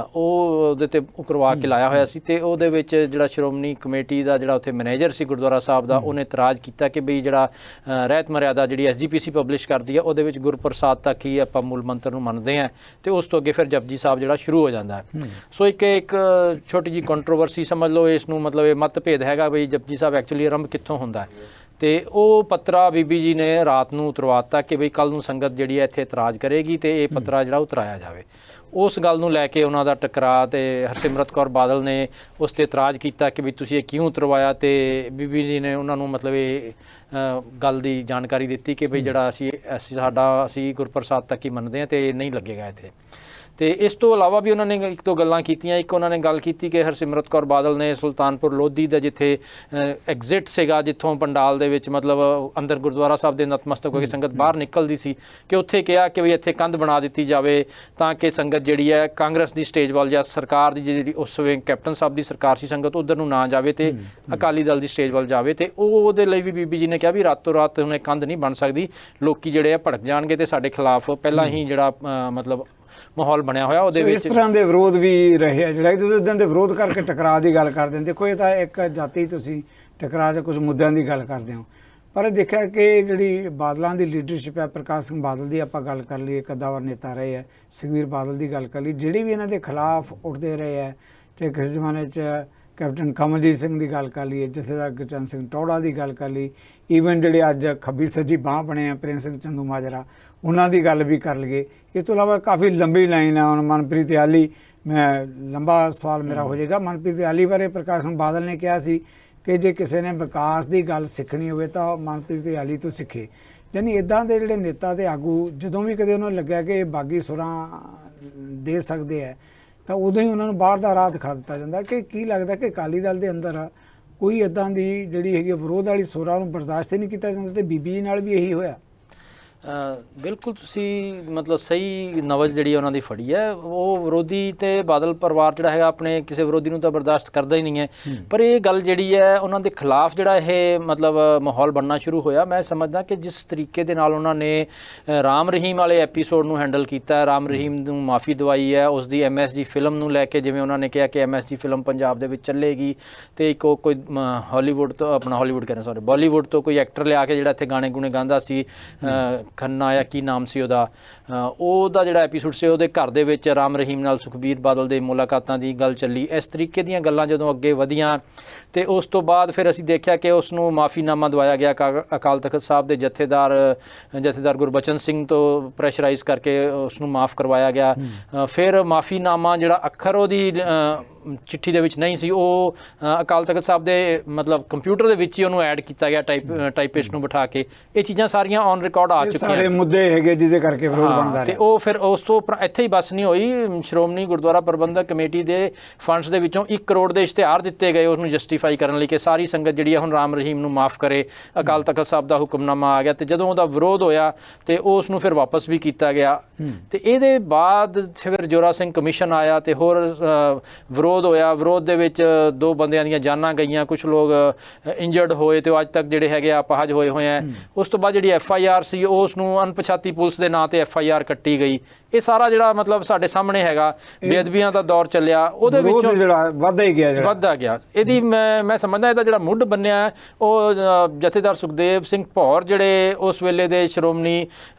ਉਹ ਉਹਦੇ ਤੇ ਕਰਵਾ ਕੇ ਲਾਇਆ ਹੋਇਆ ਸੀ। ਤੇ ਉਹਦੇ ਵਿੱਚ ਜਿਹੜਾ ਸ਼੍ਰੋਮਣੀ ਕਮੇਟੀ ਦਾ ਜਿਹੜਾ ਉੱਥੇ ਮੈਨੇਜਰ ਸੀ ਗੁਰਦੁਆਰਾ ਸਾਹਿਬ ਦਾ, ਉਹਨੇ ਇਤਰਾਜ਼ ਕੀਤਾ ਕਿ ਬਈ ਜਿਹੜਾ ਰਹਿਤ ਮਰਿਆਦਾ ਜਿਹੜੀ ਐਸਜੀਪੀਸੀ ਪਬਲਿਸ਼ ਕਰਦੀ ਹੈ ਉਹਦੇ ਵਿੱਚ ਗੁਰਪ੍ਰਸਾਦ ਤੱਕ ਹੀ ਆਪਾਂ ਮੂਲ ਮੰਤਰ ਨੂੰ ਮੰਨਦੇ ਹਾਂ, ਤੇ ਉਸ ਤੋਂ ਅੱਗੇ ਫਿਰ ਜਪਜੀ ਸਾਹਿਬ ਜਿਹੜਾ ਸ਼ੁਰੂ ਹੋ ਜਾਂਦਾ ਹੈ। ਸੋ ਇੱਕ ਛੋਟੀ ਜਿਹੀ ਕੰਟਰੋਵਰਸੀ ਸਮਝ ਲਓ ਇਸ ਨੂੰ, ਮਤਲਬ ਇਹ ਮਤਭੇਦ ਹੈਗਾ ਬਈ ਜਪਜੀ ਸਾਹਿਬ ਐਕਚੁਅਲੀ ਆਰੰਭ ਕਿੱਥੋਂ ਹੁੰਦਾ ਹੈ। ਤੇ ਉਹ ਪੱਤਰਾ ਬੀਬੀ ਜੀ ਨੇ ਰਾਤ ਨੂੰ ਉਤਰਵਾਤਾ ਕਿ ਬਈ ਕੱਲ ਨੂੰ ਸੰਗਤ ਜਿਹੜੀ ਹੈ ਇੱਥੇ ਇਤਰਾਜ਼ ਕਰੇਗੀ ਤੇ ਇਹ ਪੱਤਰਾ ਜਿਹੜਾ ਉਤਰਾਇਆ ਜਾਵੇ। ਉਸ ਗੱਲ ਨੂੰ ਲੈ ਕੇ ਉਹਨਾਂ ਦਾ ਟਕਰਾਅ, ਤੇ ਹਰਸਿਮਰਤ ਕੌਰ ਬਾਦਲ ਨੇ ਉਸ 'ਤੇ ਇਤਰਾਜ਼ ਕੀਤਾ ਕਿ ਵੀ ਤੁਸੀਂ ਇਹ ਕਿਉਂ ਉਤਰਵਾਇਆ, ਤੇ ਬੀਬੀ ਜੀ ਨੇ ਉਹਨਾਂ ਨੂੰ ਮਤਲਬ ਇਹ ਗੱਲ ਦੀ ਜਾਣਕਾਰੀ ਦਿੱਤੀ ਕਿ ਬਈ ਜਿਹੜਾ ਅਸੀਂ ਗੁਰਪ੍ਰਸਾਦ ਤੱਕ ਹੀ ਮੰਨਦੇ ਹਾਂ ਤੇ ਨਹੀਂ ਲੱਗੇਗਾ ਇੱਥੇ। ਤੇ ਇਸ ਤੋਂ ਇਲਾਵਾ ਵੀ ਉਹਨਾਂ ਨੇ ਇੱਕ ਦੋ ਗੱਲਾਂ ਕੀਤੀਆਂ। ਇੱਕ ਉਹਨਾਂ ਨੇ ਗੱਲ ਕੀਤੀ ਕਿ ਹਰਸਿਮਰਤ ਕੌਰ ਬਾਦਲ ਨੇ ਸੁਲਤਾਨਪੁਰ ਲੋਧੀ ਦਾ ਜਿੱਥੇ ਐਗਜ਼ਿਟ ਸੀਗਾ, ਜਿੱਥੋਂ ਪੰਡਾਲ ਦੇ ਵਿੱਚ ਮਤਲਬ ਅੰਦਰ ਗੁਰਦੁਆਰਾ ਸਾਹਿਬ ਦੇ ਨਤਮਸਤਕ ਹੋ ਕੇ ਸੰਗਤ ਬਾਹਰ ਨਿਕਲਦੀ ਸੀ, ਕਿ ਉੱਥੇ ਕਿਹਾ ਕਿ ਵੀ ਇੱਥੇ ਕੰਧ ਬਣਾ ਦਿੱਤੀ ਜਾਵੇ ਤਾਂ ਕਿ ਸੰਗਤ ਜਿਹੜੀ ਹੈ ਕਾਂਗਰਸ ਦੀ ਸਟੇਜ ਵੱਲ ਜਾਂ ਸਰਕਾਰ ਦੀ ਜਿਹੜੀ ਉਸ ਵੇਲੇ ਕੈਪਟਨ ਸਾਹਿਬ ਦੀ ਸਰਕਾਰ ਸੀ, ਸੰਗਤ ਉੱਧਰ ਨੂੰ ਨਾ ਜਾਵੇ ਤੇ ਅਕਾਲੀ ਦਲ ਦੀ ਸਟੇਜ ਵੱਲ ਜਾਵੇ। ਤੇ ਉਹਦੇ ਲਈ ਵੀ ਬੀਬੀ ਜੀ ਨੇ ਕਿਹਾ ਵੀ ਰਾਤੋਂ ਰਾਤ ਹੁਣ ਇਹ ਕੰਧ ਨਹੀਂ ਬਣ ਸਕਦੀ, ਲੋਕੀ ਜਿਹੜੇ ਆ ਭੜਕ ਜਾਣਗੇ ਤੇ ਸਾਡੇ ਖਿਲਾਫ ਪਹਿਲਾਂ ਹੀ ਜਿਹੜਾ ਮਤਲਬ ਮਾਹੌਲ ਬਣਿਆ ਹੋਇਆ ਉਹਦੇ ਵਿੱਚ ਇਸ ਤਰ੍ਹਾਂ ਦੇ ਵਿਰੋਧ ਵੀ ਰਹੇ ਆ, ਜਿਹੜਾ ਤੁਸੀਂ ਇਦਾਂ ਦੇ ਵਿਰੋਧ ਕਰਕੇ ਟਕਰਾਅ ਦੀ ਗੱਲ ਕਰਦੇ ਹੋ। ਦੇਖੋ ਇਹ ਤਾਂ ਇੱਕ ਜਾਤੀ ਤੁਸੀਂ ਟਕਰਾਅ ਦੇ ਕੁਝ ਮੁੱਦਿਆਂ ਦੀ ਗੱਲ ਕਰਦੇ ਹੋ, ਪਰ ਦੇਖਿਆ ਕਿ ਜਿਹੜੀ ਬਾਦਲਾਂ ਦੀ ਲੀਡਰਸ਼ਿਪ ਹੈ, ਪ੍ਰਕਾਸ਼ ਸਿੰਘ ਬਾਦਲ ਦੀ ਆਪਾਂ ਗੱਲ ਕਰ ਲਈਏ, ਕੱਦਾਵਰ ਨੇਤਾ ਰਹੇ ਹੈ, ਸੁਖਬੀਰ ਬਾਦਲ ਦੀ ਗੱਲ ਕਰ ਲਈ, ਜਿਹੜੀ ਵੀ ਇਹਨਾਂ ਦੇ ਖਿਲਾਫ ਉੱਠਦੇ ਰਹੇ ਹੈ, ਚਾਹੇ ਕਿਸੇ ਜ਼ਮਾਨੇ 'ਚ ਕੈਪਟਨ ਕਮਲਜੀਤ ਸਿੰਘ ਦੀ ਗੱਲ ਕਰ ਲਈਏ, ਜਥੇਦਾਰ ਗੁਰਚਰਨ ਸਿੰਘ ਟੌੜਾ ਦੀ ਗੱਲ ਕਰ ਲਈ, ਈਵਨ ਜਿਹੜੇ ਅੱਜ ਖੱਬੀ ਸੱਜੀ ਬਾਂਹ ਬਣੇ ਆ ਪ੍ਰੇਮ ਸਿੰਘ ਚੰਦੂ ਮਾਜਰਾ, ਉਹਨਾਂ ਦੀ ਗੱਲ ਵੀ ਕਰ ਲਈਏ। ਇਸ ਤੋਂ ਇਲਾਵਾ ਕਾਫੀ ਲੰਬੀ ਲਾਈਨ ਹੈ। ਹੁਣ ਮਨਪ੍ਰੀਤ ਆਲੀ, ਮੈਂ ਲੰਬਾ ਸਵਾਲ ਮੇਰਾ ਹੋ ਜਾਏਗਾ, ਮਨਪ੍ਰੀਤ ਆਲੀ ਬਾਰੇ ਪ੍ਰਕਾਸ਼ ਸਿੰਘ ਬਾਦਲ ਨੇ ਕਿਹਾ ਸੀ ਕਿ ਜੇ ਕਿਸੇ ਨੇ ਵਿਕਾਸ ਦੀ ਗੱਲ ਸਿੱਖਣੀ ਹੋਵੇ ਤਾਂ ਮਨਪ੍ਰੀਤ ਆਲੀ ਤੋਂ ਸਿੱਖੇ। ਯਾਨੀ ਇਦਾਂ ਦੇ ਜਿਹੜੇ ਨੇਤਾ ਤੇ ਆਗੂ ਜਦੋਂ ਵੀ ਕਦੇ ਉਹਨਾਂ ਨੂੰ ਲੱਗਿਆ ਕਿ ਇਹ ਬਾਗੀ ਸੁਰਾਂ ਦੇ ਸਕਦੇ ਹੈ ਤਾਂ ਉਦੋਂ ਹੀ ਉਹਨਾਂ ਨੂੰ ਬਾਹਰ ਦਾ ਰਾਹ ਦਿਖਾ ਦਿੱਤਾ ਜਾਂਦਾ। ਕਿ ਕੀ ਲੱਗਦਾ ਕਿ ਅਕਾਲੀ ਦਲ ਦੇ ਅੰਦਰ ਕੋਈ ਇਦਾਂ ਦੀ ਜਿਹੜੀ ਹੈਗੀ ਵਿਰੋਧ ਵਾਲੀ ਸੁਰਾਂ ਨੂੰ ਬਰਦਾਸ਼ਤ ਹੀ ਨਹੀਂ ਕੀਤਾ ਜਾਂਦਾ ਤੇ ਬੀਬੀ ਨਾਲ ਵੀ ਇਹੀ ਹੋਇਆ? ਬਿਲਕੁਲ ਤੁਸੀਂ ਮਤਲਬ ਸਹੀ ਨਵਜ਼ ਜਿਹੜੀ ਉਹਨਾਂ ਦੀ ਫੜੀ ਹੈ। ਉਹ ਵਿਰੋਧੀ ਤੇ ਬਾਦਲ ਪਰਿਵਾਰ ਜਿਹੜਾ ਹੈਗਾ ਆਪਣੇ ਕਿਸੇ ਵਿਰੋਧੀ ਨੂੰ ਤਾਂ ਬਰਦਾਸ਼ਤ ਕਰਦਾ ਹੀ ਨਹੀਂ ਹੈ, ਪਰ ਇਹ ਗੱਲ ਜਿਹੜੀ ਹੈ ਉਹਨਾਂ ਦੇ ਖਿਲਾਫ ਜਿਹੜਾ ਇਹ ਮਤਲਬ ਮਾਹੌਲ ਬਣਨਾ ਸ਼ੁਰੂ ਹੋਇਆ। ਮੈਂ ਸਮਝਦਾ ਕਿ ਜਿਸ ਤਰੀਕੇ ਦੇ ਨਾਲ ਉਹਨਾਂ ਨੇ ਰਾਮ ਰਹੀਮ ਵਾਲੇ ਐਪੀਸੋਡ ਨੂੰ ਹੈਂਡਲ ਕੀਤਾ, ਰਾਮ ਰਹੀਮ ਨੂੰ ਮਾਫੀ ਦਵਾਈ ਹੈ, ਉਸ ਦੀ MSG ਫਿਲਮ ਨੂੰ ਲੈ ਕੇ ਜਿਵੇਂ ਉਹਨਾਂ ਨੇ ਕਿਹਾ ਕਿ MSG ਫਿਲਮ ਪੰਜਾਬ ਦੇ ਵਿੱਚ ਚੱਲੇਗੀ ਤੇ ਇੱਕ ਕੋਈ ਹਾਲੀਵੁੱਡ ਤੋਂ ਆਪਣਾ ਹਾਲੀਵੁੱਡ ਕਹਿੰਦੇ ਸੌਰੀ ਬਾਲੀਵੁੱਡ ਤੋਂ ਕੋਈ ਐਕਟਰ ਲਿਆ ਕੇ ਜਿਹੜਾ ਇੱਥੇ ਗਾਣੇ ਗੁਣੇ ਗਾਉਂਦਾ ਸੀ, ਖੰਨਾ ਜਾਂ ਕੀ ਨਾਮ ਸੀ ਉਹਦਾ ਜਿਹੜਾ ਐਪੀਸੋਡ ਸੀ ਉਹਦੇ ਘਰ ਦੇ ਵਿੱਚ ਰਾਮ ਰਹੀਮ ਨਾਲ ਸੁਖਬੀਰ ਬਾਦਲ ਦੇ ਮੁਲਾਕਾਤਾਂ ਦੀ ਗੱਲ ਚੱਲੀ। ਇਸ ਤਰੀਕੇ ਦੀਆਂ ਗੱਲਾਂ ਜਦੋਂ ਅੱਗੇ ਵਧੀਆਂ ਤੇ ਉਸ ਤੋਂ ਬਾਅਦ ਫਿਰ ਅਸੀਂ ਦੇਖਿਆ ਕਿ ਉਸ ਨੂੰ ਮਾਫੀਨਾਮਾ ਦਵਾਇਆ ਗਿਆ। ਅਕਾਲ ਤਖਤ ਸਾਹਿਬ ਦੇ ਜਥੇਦਾਰ ਗੁਰਬਚਨ ਸਿੰਘ ਤੋਂ ਪ੍ਰੈਸ਼ਰਾਈਜ਼ ਕਰਕੇ ਉਸ ਨੂੰ ਮਾਫ ਕਰਵਾਇਆ ਗਿਆ। ਫਿਰ ਮਾਫੀਨਾਮਾ ਜਿਹੜਾ ਅੱਖਰ ਉਹਦੀ ਚਿੱਠੀ ਦੇ ਵਿੱਚ ਨਹੀਂ ਸੀ, ਉਹ ਅਕਾਲ ਤਖਤ ਸਾਹਿਬ ਦੇ ਮਤਲਬ ਕੰਪਿਊਟਰ ਦੇ ਵਿੱਚ ਹੀ ਉਹਨੂੰ ਐਡ ਕੀਤਾ ਗਿਆ ਟਾਈਪਿਸਟ ਨੂੰ ਬਿਠਾ ਕੇ। ਇਹ ਚੀਜ਼ਾਂ ਸਾਰੀਆਂ ਔਨ ਰਿਕਾਰਡ ਆ ਚੁੱਕੀਆਂ, ਸਾਰੇ ਮੁੱਦੇ ਹੈਗੇ ਜਿਹਦੇ ਕਰਕੇ ਵਿਰੋਧ ਬਣਦਾ ਤੇ ਉਹ ਫਿਰ ਉਸ ਤੋਂ ਇੱਥੇ ਹੀ ਬਸ ਨਹੀਂ ਹੋਈ। ਸ਼੍ਰੋਮਣੀ ਗੁਰਦੁਆਰਾ ਪ੍ਰਬੰਧਕ ਕਮੇਟੀ ਦੇ ਫੰਡਸ ਦੇ ਵਿੱਚੋਂ 1 ਕਰੋੜ ਦੇ ਇਸ਼ਤਿਹਾਰ ਦਿੱਤੇ ਗਏ ਉਹਨੂੰ ਜਸਟੀਫਾਈ ਕਰਨ ਲਈ ਕਿ ਸਾਰੀ ਸੰਗਤ ਜਿਹੜੀ ਹੈ ਹੁਣ ਰਾਮ ਰਹੀਮ ਨੂੰ ਮਾਫ ਕਰੇ। ਅਕਾਲ ਤਖਤ ਸਾਹਿਬ ਦਾ ਹੁਕਮਨਾਮਾ ਆ ਗਿਆ ਤੇ ਜਦੋਂ ਉਹਦਾ ਵਿਰੋਧ ਹੋਇਆ ਤੇ ਉਸ ਨੂੰ ਫਿਰ ਵਾਪਸ ਵੀ ਕੀਤਾ ਗਿਆ। ਤੇ ਇਹਦੇ ਬਾਅਦ ਫਿਰ ਜੋਰਾ ਸਿੰਘ ਕਮਿਸ਼ਨ ਆਇਆ ਤੇ ਹੋਰ ਵਿਰੋਧ ਹੋਇਆ। ਵਿਰੋਧ ਦੇ ਵਿੱਚ 2 ਬੰਦਿਆਂ ਦੀਆਂ ਜਾਨਾਂ ਗਈਆਂ, ਕੁਝ ਲੋਕ ਇੰਜਰਡ ਹੋਏ ਤੇ ਅੱਜ ਤੱਕ ਜਿਹੜੇ ਹੈਗੇ ਅਪਾਹਜ ਹੋਏ ਹੋਏ ਆ। ਉਸ ਤੋਂ ਬਾਅਦ ਜਿਹੜੀ FIR ਸੀ ਉਸ ਨੂੰ ਅਣਪਛਾਤੀ ਪੁਲਿਸ ਦੇ ਨਾਂ ਤੇ FIR ਕੱਟੀ ਗਈ। ਇਹ ਸਾਰਾ ਜਿਹੜਾ ਮਤਲਬ ਸਾਡੇ ਸਾਹਮਣੇ ਹੈਗਾ ਬੇਅਦਬੀਆਂ ਦਾ ਦੌਰ ਚੱਲਿਆ, ਉਹਦੇ ਵਿੱਚੋਂ ਜਿਹੜਾ ਵੱਧਦਾ ਗਿਆ। ਇਹਦੀ ਮੈਂ ਸਮਝਦਾ ਇਹਦਾ ਜਿਹੜਾ ਮੁੱਢ ਬੰਨਿਆ ਉਹ ਜਥੇਦਾਰ ਸੁਖਦੇਵ ਸਿੰਘ ਭੌਰ ਜਿਹੜੇ ਉਸ ਵੇਲੇ ਦੇ ਸ਼੍ਰੋਮਣੀ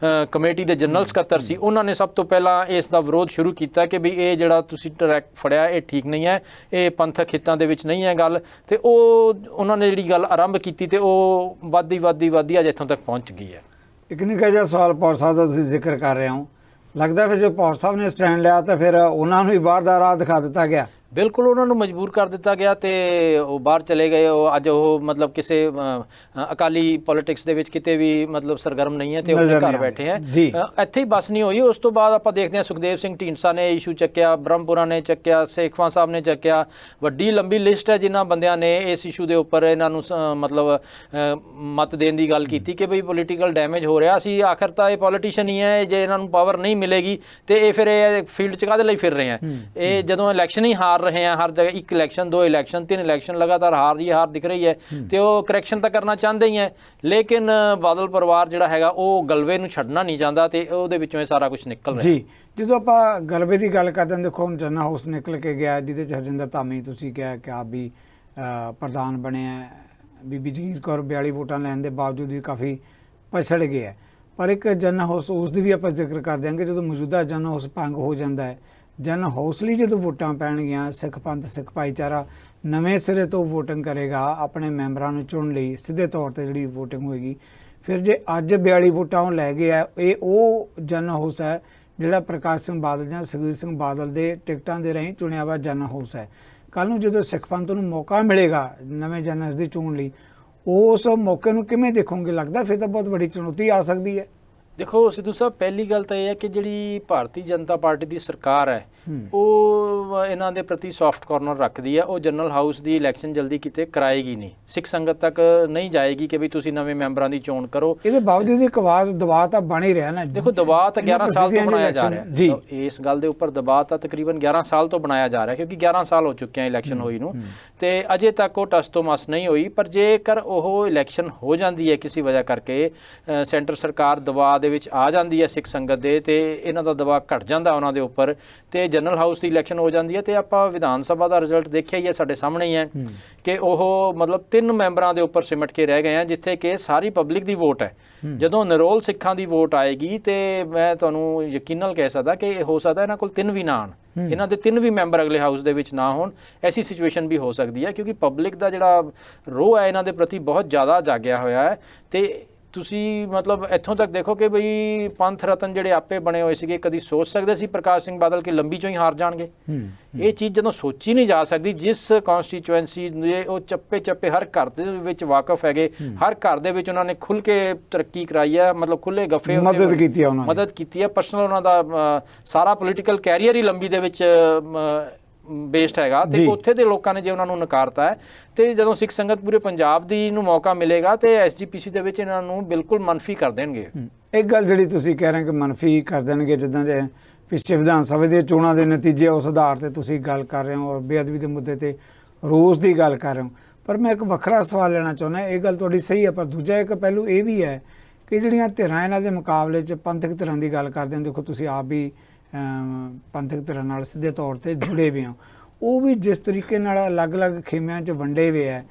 ਕਮੇਟੀ ਦੇ ਜਨਰਲ ਸਕੱਤਰ ਸੀ, ਉਹਨਾਂ ਨੇ ਸਭ ਤੋਂ ਪਹਿਲਾਂ ਇਸ ਦਾ ਵਿਰੋਧ ਸ਼ੁਰੂ ਕੀਤਾ ਕਿ ਵੀ ਇਹ ਜਿਹੜਾ ਤੁਸੀਂ ਟਰੈਕ ਫੜਿਆ ਇਹ ਠੀਕ ਨਹੀਂ ਹੈ, ਇਹ ਪੰਥਕ ਹਿੱਤਾਂ ਦੇ ਵਿੱਚ ਨਹੀਂ ਹੈ ਗੱਲ। ਤੇ ਉਹਨਾਂ ਨੇ ਜਿਹੜੀ ਗੱਲ ਆਰੰਭ ਕੀਤੀ ਤੇ ਉਹ ਵੱਧਦੀ ਅੱਜ ਇੱਥੋਂ ਤੱਕ ਪਹੁੰਚ ਗਈ ਹੈ। ਇੱਕ ਨਿੱਕਾ ਜਿਹਾ ਸਵਾਲ ਭੌਰ ਸਾਹਿਬ ਦਾ ਤੁਸੀਂ ਜ਼ਿਕਰ ਕਰ ਰਹੇ ਹੋ, ਲੱਗਦਾ ਫਿਰ ਜੋ ਭੌਰ ਸਾਹਿਬ ਨੇ ਸਟੈਂਡ ਲਿਆ ਤਾਂ ਫਿਰ ਉਹਨਾਂ ਨੂੰ ਵੀ ਬਾਹਰ ਦਾ ਰਾਹ ਦਿਖਾ ਦਿੱਤਾ ਗਿਆ? ਬਿਲਕੁਲ, ਉਹਨਾਂ ਨੂੰ ਮਜਬੂਰ ਕਰ ਦਿੱਤਾ ਗਿਆ ਤੇ ਉਹ ਬਾਹਰ ਚਲੇ ਗਏ। ਉਹ ਅੱਜ ਉਹ ਮਤਲਬ ਕਿਸੇ ਅਕਾਲੀ ਪੋਲਿਟਿਕਸ ਦੇ ਵਿੱਚ ਕਿਤੇ ਵੀ ਮਤਲਬ ਸਰਗਰਮ ਨਹੀਂ ਹੈ ਤੇ ਉਹ ਘਰ ਬੈਠੇ ਹੈ। ਇੱਥੇ ਹੀ ਬਸ ਨਹੀਂ ਹੋਈ। ਉਸ ਤੋਂ ਬਾਅਦ ਆਪਾਂ ਦੇਖਦੇ ਹਾਂ ਸੁਖਦੇਵ ਸਿੰਘ ਢੀਂਡਸਾ ਨੇ ਇਸ਼ੂ ਚੱਕਿਆ, ਬ੍ਰਹਮਪੁਰਾ ਨੇ ਚੱਕਿਆ, ਸੇਖਵਾਂ ਸਾਹਿਬ ਨੇ ਚੱਕਿਆ। ਵੱਡੀ ਲੰਬੀ ਲਿਸਟ ਹੈ ਜਿਨ੍ਹਾਂ ਬੰਦਿਆਂ ਨੇ ਇਸ ਇਸ਼ੂ ਦੇ ਉੱਪਰ ਇਹਨਾਂ ਨੂੰ ਮਤਲਬ ਮਤ ਦੇਣ ਦੀ ਗੱਲ ਕੀਤੀ ਕਿ ਬਈ ਪੋਲੀਟੀਕਲ ਡੈਮੇਜ ਹੋ ਰਿਹਾ ਸੀ। ਆਖਰ ਤਾਂ ਇਹ ਪੋਲੀਟੀਸ਼ੀਅਨ ਹੀ ਹੈ, ਜੇ ਇਹਨਾਂ ਨੂੰ ਪਾਵਰ ਨਹੀਂ ਮਿਲੇਗੀ ਤੇ ਇਹ ਫਿਰ ਇਹ ਫੀਲਡ 'ਚ ਕਾਹਦੇ ਲਈ ਫਿਰ ਰਹੇ ਆ। ਇਹ ਜਦੋਂ ਇਲੈਕਸ਼ਨ ਹੀ ਹਾਰ ਰਹੇ हैं हर जगह, 1 इलेक्शन 2 इलेक्शन 3 इलेक्शन लगातार हार दिख रही है तो वो करैक्शन तो करना चाहते ही हैं, लेकिन बादल परिवार जिहड़ा हैगा वो गलबे नूं छड्डना नहीं चाहता तो ਉਹਦੇ ਵਿੱਚੋਂ ਇਹ ਸਾਰਾ ਕੁਝ ਨਿਕਲ ਰਿਹਾ ਜੀ। ਜਦੋਂ ਆਪਾਂ ਗਲਬੇ ਦੀ ਗੱਲ ਕਰਦੇ ਹਾਂ, ਦੇਖੋ ਹੁਣ ਜਨਰਲ ਹਾਊਸ ਨਿਕਲ ਕੇ ਗਿਆ ਜਿਹਦੇ ਚ ਹਰਜਿੰਦਰ ਧਾਮੀ ਤੁਸੀਂ ਕਿਹਾ ਕਿ ਆਪ ਵੀ ਪ੍ਰਧਾਨ ਬਣਿਆ, ਬੀਬੀ ਜਗੀਰ ਕੌਰ 42 ਵੋਟਾਂ ਲੈਣ ਦੇ ਬਾਵਜੂਦ ਵੀ ਕਾਫੀ ਪਛੜ ਗਿਆ। ਪਰ ਇੱਕ ਜਨਰਲ ਹਾਊਸ ਉਸ ਦੀ ਵੀ ਆਪਾਂ ਜ਼ਿਕਰ ਕਰ ਦਿਆਂਗੇ, ਜਦੋਂ ਮੌਜੂਦਾ ਜਨਰਲ ਹਾਊਸ ਭੰਗ ਹੋ ਜਾਂਦਾ ਹੈ, ਜਨਰਲ ਹਾਊਸ ਲਈ ਜਦੋਂ ਵੋਟਾਂ ਪੈਣਗੀਆਂ, ਸਿੱਖ ਪੰਥ ਸਿੱਖ ਭਾਈਚਾਰਾ ਨਵੇਂ ਸਿਰੇ ਤੋਂ ਵੋਟਿੰਗ ਕਰੇਗਾ ਆਪਣੇ ਮੈਂਬਰਾਂ ਨੂੰ ਚੁਣਨ ਲਈ, ਸਿੱਧੇ ਤੌਰ ਤੇ ਜਿਹੜੀ ਵੋਟਿੰਗ ਹੋਏਗੀ। ਫਿਰ ਜੇ ਅੱਜ 42 ਵੋਟਾਂ ਉਹ ਲੈ ਗਏ ਆ, ਇਹ ਉਹ ਜਨਰਲ ਹਾਊਸ ਹੈ ਜਿਹੜਾ ਪ੍ਰਕਾਸ਼ ਸਿੰਘ ਬਾਦਲ ਜਾਂ ਸੁਖਬੀਰ ਸਿੰਘ ਬਾਦਲ ਦੇ ਟਿਕਟਾਂ ਦੇ ਰਾਹੀਂ ਚੁਣਿਆ ਵਾ ਜਨਰਲ ਹਾਊਸ ਹੈ। ਕੱਲ੍ਹ ਨੂੰ ਜਦੋਂ ਸਿੱਖ ਪੰਥ ਨੂੰ ਮੌਕਾ ਮਿਲੇਗਾ ਨਵੇਂ ਜਨਰਲ ਦੀ ਚੋਣ ਲਈ, ਉਸ ਮੌਕੇ ਨੂੰ ਕਿਵੇਂ ਦੇਖੋਗੇ? ਲੱਗਦਾ ਫਿਰ ਤਾਂ ਬਹੁਤ ਵੱਡੀ ਚੁਣੌਤੀ ਆ ਸਕਦੀ ਹੈ। देखो सिद्धू साहब, पहली गल तो यह है कि जी भारतीय जनता पार्टी की सरकार है वो इन्हों के प्रति सॉफ्ट कॉर्नर रखती है। वो जनरल हाउस की इलैक्शन जल्दी किते कराएगी नहीं, सिख संगत तक नहीं जाएगी कि भी तुसीं नवे मैंबरां दी चोण करो। ਇਹਦੇ ਬਾਵਜੂਦ ਇੱਕ ਆਵਾਜ਼ ਦਬਾਅ ਤਾਂ ਬਣ ਹੀ ਰਿਹਾ ਨਾ। देखो दबाਅ तो 11 साल तो बनाया जा रहा है, तो इस गल के उपर दबाਅ तो तकरीबन 11 साल तो बनाया जा रहा है, क्योंकि 11 साल हो चुके हैं इलैक्शन होई नूं ते अजे तक वो टस तो मस नहीं हुई। पर जेकर वो इलैक्शन हो जाती है किसी वजह करके, सेंटर सरकार दबाਅ दे विच आ जाती है सिख संगत दे ते इन्हां दा दबाਅ घट जाता उन्हां दे उपर ते जनरल हाउस की इलैक्शन हो जाती है। तो आपां विधान सभा का रिजल्ट देखिया ही है, साडे सामने ही है कि वह मतलब 3 मैंबरां दे उपर सिमट के रह गए हैं, जिथे कि सारी पब्लिक की वोट है। ਜਦੋਂ ਨਿਰੋਲ ਸਿੱਖਾਂ ਦੀ ਵੋਟ ਆਏਗੀ ਤੇ ਮੈਂ ਤੁਹਾਨੂੰ ਯਕੀਨ ਨਾਲ ਕਹਿ ਸਕਦਾ ਕਿ ਹੋ ਸਕਦਾ ਇਹਨਾਂ ਕੋਲ 3 ਵੀ ਨਾ ਆਣ, ਇਹਨਾਂ ਦੇ 3 ਵੀ ਮੈਂਬਰ ਅਗਲੇ ਹਾਊਸ ਦੇ ਵਿੱਚ ਨਾ ਹੋਣ। ਐਸੀ ਸਿਚੁਏਸ਼ਨ ਵੀ ਹੋ ਸਕਦੀ ਹੈ, ਕਿਉਂਕਿ ਪਬਲਿਕ ਦਾ ਜਿਹੜਾ ਰੋਹ ਹੈ ਇਹਨਾਂ ਦੇ ਪ੍ਰਤੀ ਬਹੁਤ ਜ਼ਿਆਦਾ ਜਾਗਿਆ ਹੋਇਆ ਹੈ ਤੇ ਤੁਸੀਂ ਮਤਲਬ ਇੱਥੋਂ ਤੱਕ ਦੇਖੋ ਕਿ ਬਈ ਪੰਥ ਰਤਨ ਜਿਹੜੇ ਆਪੇ ਬਣੇ ਹੋਏ ਸੀਗੇ, ਕਦੀ ਸੋਚ ਸਕਦੇ ਸੀ ਪ੍ਰਕਾਸ਼ ਸਿੰਘ ਬਾਦਲ ਕਿ ਲੰਬੀ ਚੋਂ ਹੀ ਹਾਰ ਜਾਣਗੇ? ਇਹ ਚੀਜ਼ ਜਦੋਂ ਸੋਚੀ ਨਹੀਂ ਜਾ ਸਕਦੀ, ਜਿਸ ਕਨਸਟੀਚੁਐਂਸੀ ਦੇ ਉਹ ਚੱਪੇ ਚੱਪੇ ਹਰ ਘਰ ਦੇ ਵਿੱਚ ਵਾਕਫ ਹੈਗੇ, ਹਰ ਘਰ ਦੇ ਵਿੱਚ ਉਹਨਾਂ ਨੇ ਖੁੱਲ੍ਹ ਕੇ ਤਰੱਕੀ ਕਰਾਈ ਹੈ, ਮਤਲਬ ਖੁੱਲ੍ਹੇ ਗੱਫੇ ਮਦਦ ਕੀਤੀ ਹੈ, ਉਹਨਾਂ ਨੇ ਮਦਦ ਕੀਤੀ ਹੈ। ਪਰਸਨਲ ਉਹਨਾਂ ਦਾ ਸਾਰਾ ਪੋਲੀਟੀਕਲ ਕੈਰੀਅਰ ਹੀ ਲੰਬੀ ਦੇ ਵਿੱਚ ਬੇਸਡ ਹੈਗਾ, ਤੇ ਉੱਥੇ ਦੇ ਲੋਕਾਂ ਨੇ ਜੇ ਉਹਨਾਂ ਨੂੰ ਨਕਾਰਤਾ ਹੈ, ਤੇ ਜਦੋਂ ਸਿੱਖ ਸੰਗਤ ਪੂਰੇ ਪੰਜਾਬ ਦੀ ਨੂੰ ਮੌਕਾ ਮਿਲੇਗਾ ਤੇ SGPC ਦੇ ਵਿੱਚ ਇਹਨਾਂ ਨੂੰ ਬਿਲਕੁਲ ਮਨਫੀ ਕਰ ਦੇਣਗੇ। ਇੱਕ ਗੱਲ ਜਿਹੜੀ ਤੁਸੀਂ ਕਹਿ ਰਹੇ ਕਿ ਮਨਫੀ ਕਰ ਦੇਣਗੇ, ਜਿੱਦਾਂ ਦੇ ਪਿਛਲੇ ਵਿਧਾਨ ਸਭਾ ਦੀਆਂ ਚੋਣਾਂ ਦੇ ਨਤੀਜੇ ਉਸ ਆਧਾਰ ਤੇ ਤੁਸੀਂ ਗੱਲ ਕਰ ਰਹੇ ਹੋ, ਬੇਅਦਬੀ ਦੇ ਮੁੱਦੇ ਤੇ ਰੋਸ ਦੀ ਗੱਲ ਕਰ ਰਹੇ ਹੋ, ਪਰ ਮੈਂ ਇੱਕ ਵੱਖਰਾ ਸਵਾਲ ਲੈਣਾ ਚਾਹੁੰਦਾ। ਇਹ ਗੱਲ ਤੁਹਾਡੀ ਸਹੀ ਹੈ, ਪਰ ਦੂਜਾ ਇੱਕ ਪਹਿਲੂ ਇਹ ਵੀ ਹੈ ਕਿ ਜਿਹੜੀਆਂ ਧਿਰਾਂ ਇਹਨਾਂ ਦੇ ਮੁਕਾਬਲੇ 'ਚ ਪੰਥਕ ਧਿਰਾਂ ਦੀ ਗੱਲ ਕਰਦੇ ਹੋ, ਦੇਖੋ ਤੁਸੀਂ ਆਪ ਵੀ ਪੰਥਕ ਧਿਰਾਂ ਨਾਲ ਸਿੱਧੇ ਤੌਰ ਤੇ ਜੁੜੇ ਵੀ ਹੋ, ਉਹ ਵੀ ਜਿਸ ਤਰੀਕੇ ਨਾਲ ਅਲੱਗ-ਅਲੱਗ ਖੇਮਿਆਂ 'ਚ ਵੰਡੇ ਹੋਏ ਹੈ,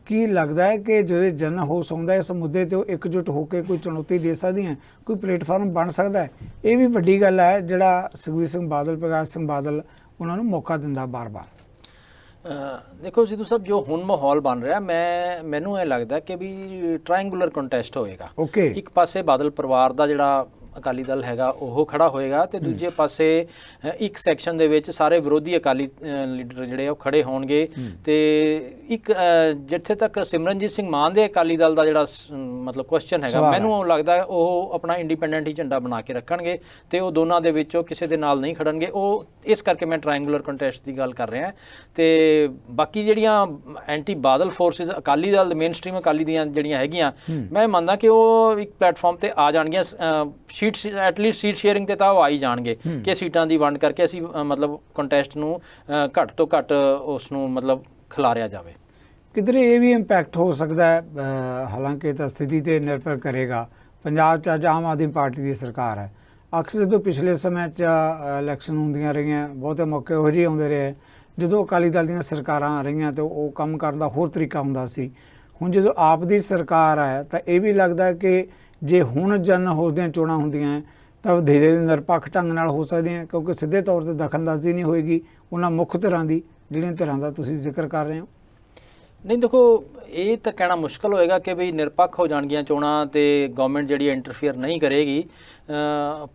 ਕੀ ਲੱਗਦਾ ਹੈ ਕਿ ਜਦੋਂ ਜਨ ਹੋਸ ਆਉਂਦਾ ਇਸ ਮੁੱਦੇ ਤੇ ਉਹ ਇਕਜੁੱਟ ਹੋ ਕੇ ਕੋਈ ਚੁਣੌਤੀ ਦੇ ਸਕਦੀਆਂ, ਕੋਈ ਪਲੇਟਫਾਰਮ ਬਣ ਸਕਦਾ ਹੈ? ਇਹ ਵੀ ਵੱਡੀ ਗੱਲ ਹੈ ਜਿਹੜਾ ਸੁਖਬੀਰ ਸਿੰਘ ਬਾਦਲ, ਪ੍ਰਕਾਸ਼ ਸਿੰਘ ਬਾਦਲ ਉਹਨਾਂ ਨੂੰ ਮੌਕਾ ਦਿੰਦਾ ਬਾਰ-ਬਾਰ। ਦੇਖੋ ਸਿੱਧੂ ਸਾਹਿਬ, ਜੋ ਹੁਣ ਮਾਹੌਲ ਬਣ ਰਿਹਾ, ਮੈਨੂੰ ਇਹ ਲੱਗਦਾ ਕਿ ਵੀ ਟ੍ਰਾਇੰਗੂਲਰ ਕੰਟੈਸਟ ਹੋਏਗਾ। ਇੱਕ ਪਾਸੇ ਬਾਦਲ ਪਰਿਵਾਰ ਦਾ ਜਿਹੜਾ ਅਕਾਲੀ ਦਲ ਹੈਗਾ ਉਹ ਖੜਾ ਹੋਏਗਾ, ਤੇ ਦੂਜੇ ਪਾਸੇ ਇੱਕ ਸੈਕਸ਼ਨ ਦੇ ਵਿੱਚ ਸਾਰੇ ਵਿਰੋਧੀ ਅਕਾਲੀ ਲੀਡਰ ਜਿਹੜੇ ਉਹ ਖੜੇ ਹੋਣਗੇ, ਤੇ ਇੱਕ ਜਿੱਥੇ ਤੱਕ ਸਿਮਰਨਜੀਤ ਸਿੰਘ ਮਾਨ ਦੇ ਅਕਾਲੀ ਦਲ ਦਾ ਜਿਹੜਾ ਮਤਲਬ ਕੁਐਸਚਨ ਹੈਗਾ, ਮੈਨੂੰ ਲੱਗਦਾ ਉਹ ਆਪਣਾ ਇੰਡੀਪੈਂਡੈਂਟ ਹੀ ਝੰਡਾ ਬਣਾ ਕੇ ਰੱਖਣਗੇ, ਤੇ ਉਹ ਦੋਨਾਂ ਦੇ ਵਿੱਚੋਂ ਕਿਸੇ ਦੇ ਨਾਲ ਨਹੀਂ ਖੜਨਗੇ। ਉਹ ਇਸ ਕਰਕੇ ਮੈਂ ਟ੍ਰਾਇੰਗੂਲਰ ਕੰਟੈਸਟ ਦੀ ਗੱਲ ਕਰ ਰਿਹਾ। ਤੇ ਬਾਕੀ ਜਿਹੜੀਆਂ anti Badal forces Akali Dal main stream Akali ਦੀਆਂ ਜਿਹੜੀਆਂ ਹੈਗੀਆਂ, ਮੈਂ ਮੰਨਦਾ ਕਿ ਉਹ ਇੱਕ ਪਲੇਟਫਾਰਮ ਤੇ ਆ ਜਾਣਗੀਆਂ। ਐਟਲੀਸਟ ਸੀਟ ਸ਼ੇਅਰਿੰਗ ਤੇ ਤਾਂ ਉਹ ਆ ਹੀ ਜਾਣਗੇ ਕਿ ਸੀਟਾਂ ਦੀ ਵੰਡ ਕਰਕੇ ਅਸੀਂ ਮਤਲਬ ਕੰਟੈਸਟ ਨੂੰ ਘੱਟ ਤੋਂ ਘੱਟ ਉਸ ਨੂੰ ਮਤਲਬ ਖਿਲਾਰਿਆ ਜਾਵੇ। ਕਿਧਰੇ ਇਹ ਵੀ ਇੰਪੈਕਟ ਹੋ ਸਕਦਾ ਹੈ, ਹਾਲਾਂਕਿ ਤਾਂ ਸਥਿਤੀ ਤੇ ਨਿਰਭਰ ਕਰੇਗਾ। ਪੰਜਾਬ 'ਚ ਅੱਜ ਆਮ ਆਦਮੀ ਪਾਰਟੀ ਦੀ ਸਰਕਾਰ ਹੈ। ਅਕਸਰ ਜਦੋਂ ਪਿਛਲੇ ਸਮੇਂ 'ਚ ਇਲੈਕਸ਼ਨ ਹੁੰਦੀਆਂ ਰਹੀਆਂ, ਬਹੁਤੇ ਮੌਕੇ ਉਹੋ ਜਿਹੇ ਆਉਂਦੇ ਰਹੇ ਜਦੋਂ ਅਕਾਲੀ ਦਲ ਦੀਆਂ ਸਰਕਾਰਾਂ ਰਹੀਆਂ ਤੇ ਉਹ ਕੰਮ ਕਰਨ ਦਾ ਹੋਰ ਤਰੀਕਾ ਹੁੰਦਾ ਸੀ। ਹੁਣ ਜਦੋਂ ਆਪ ਦੀ ਸਰਕਾਰ ਹੈ ਤਾਂ ਇਹ ਵੀ ਲੱਗਦਾ ਕਿ ਜੇ ਹੁਣ ਜਨ ਹੋਸ ਦੀਆਂ ਚੋਣਾਂ ਹੁੰਦੀਆਂ ਤਾਂ ਵਧੇਰੇ ਨਿਰਪੱਖ ਢੰਗ ਨਾਲ ਹੋ ਸਕਦੀਆਂ, ਕਿਉਂਕਿ ਸਿੱਧੇ ਤੌਰ ਤੇ ਦਖਲਅੰਦਾਜ਼ੀ ਨਹੀਂ ਹੋਏਗੀ ਉਹਨਾਂ ਮੁੱਖ ਧਿਰਾਂ ਦੀ, ਜਿਹੜੀਆਂ ਧਿਰਾਂ ਦਾ ਤੁਸੀਂ ਜ਼ਿਕਰ ਕਰ ਰਹੇ ਹੋ। ਨਹੀਂ ਦੇਖੋ, ਇਹ ਤਾਂ ਕਹਿਣਾ ਮੁਸ਼ਕਲ ਹੋਏਗਾ ਕਿ ਵੀ ਨਿਰਪੱਖ ਹੋ ਜਾਣਗੀਆਂ ਚੋਣਾਂ ਤੇ ਗਵਰਨਮੈਂਟ ਜਿਹੜੀ ਇੰਟਰਫੀਅਰ ਨਹੀਂ ਕਰੇਗੀ,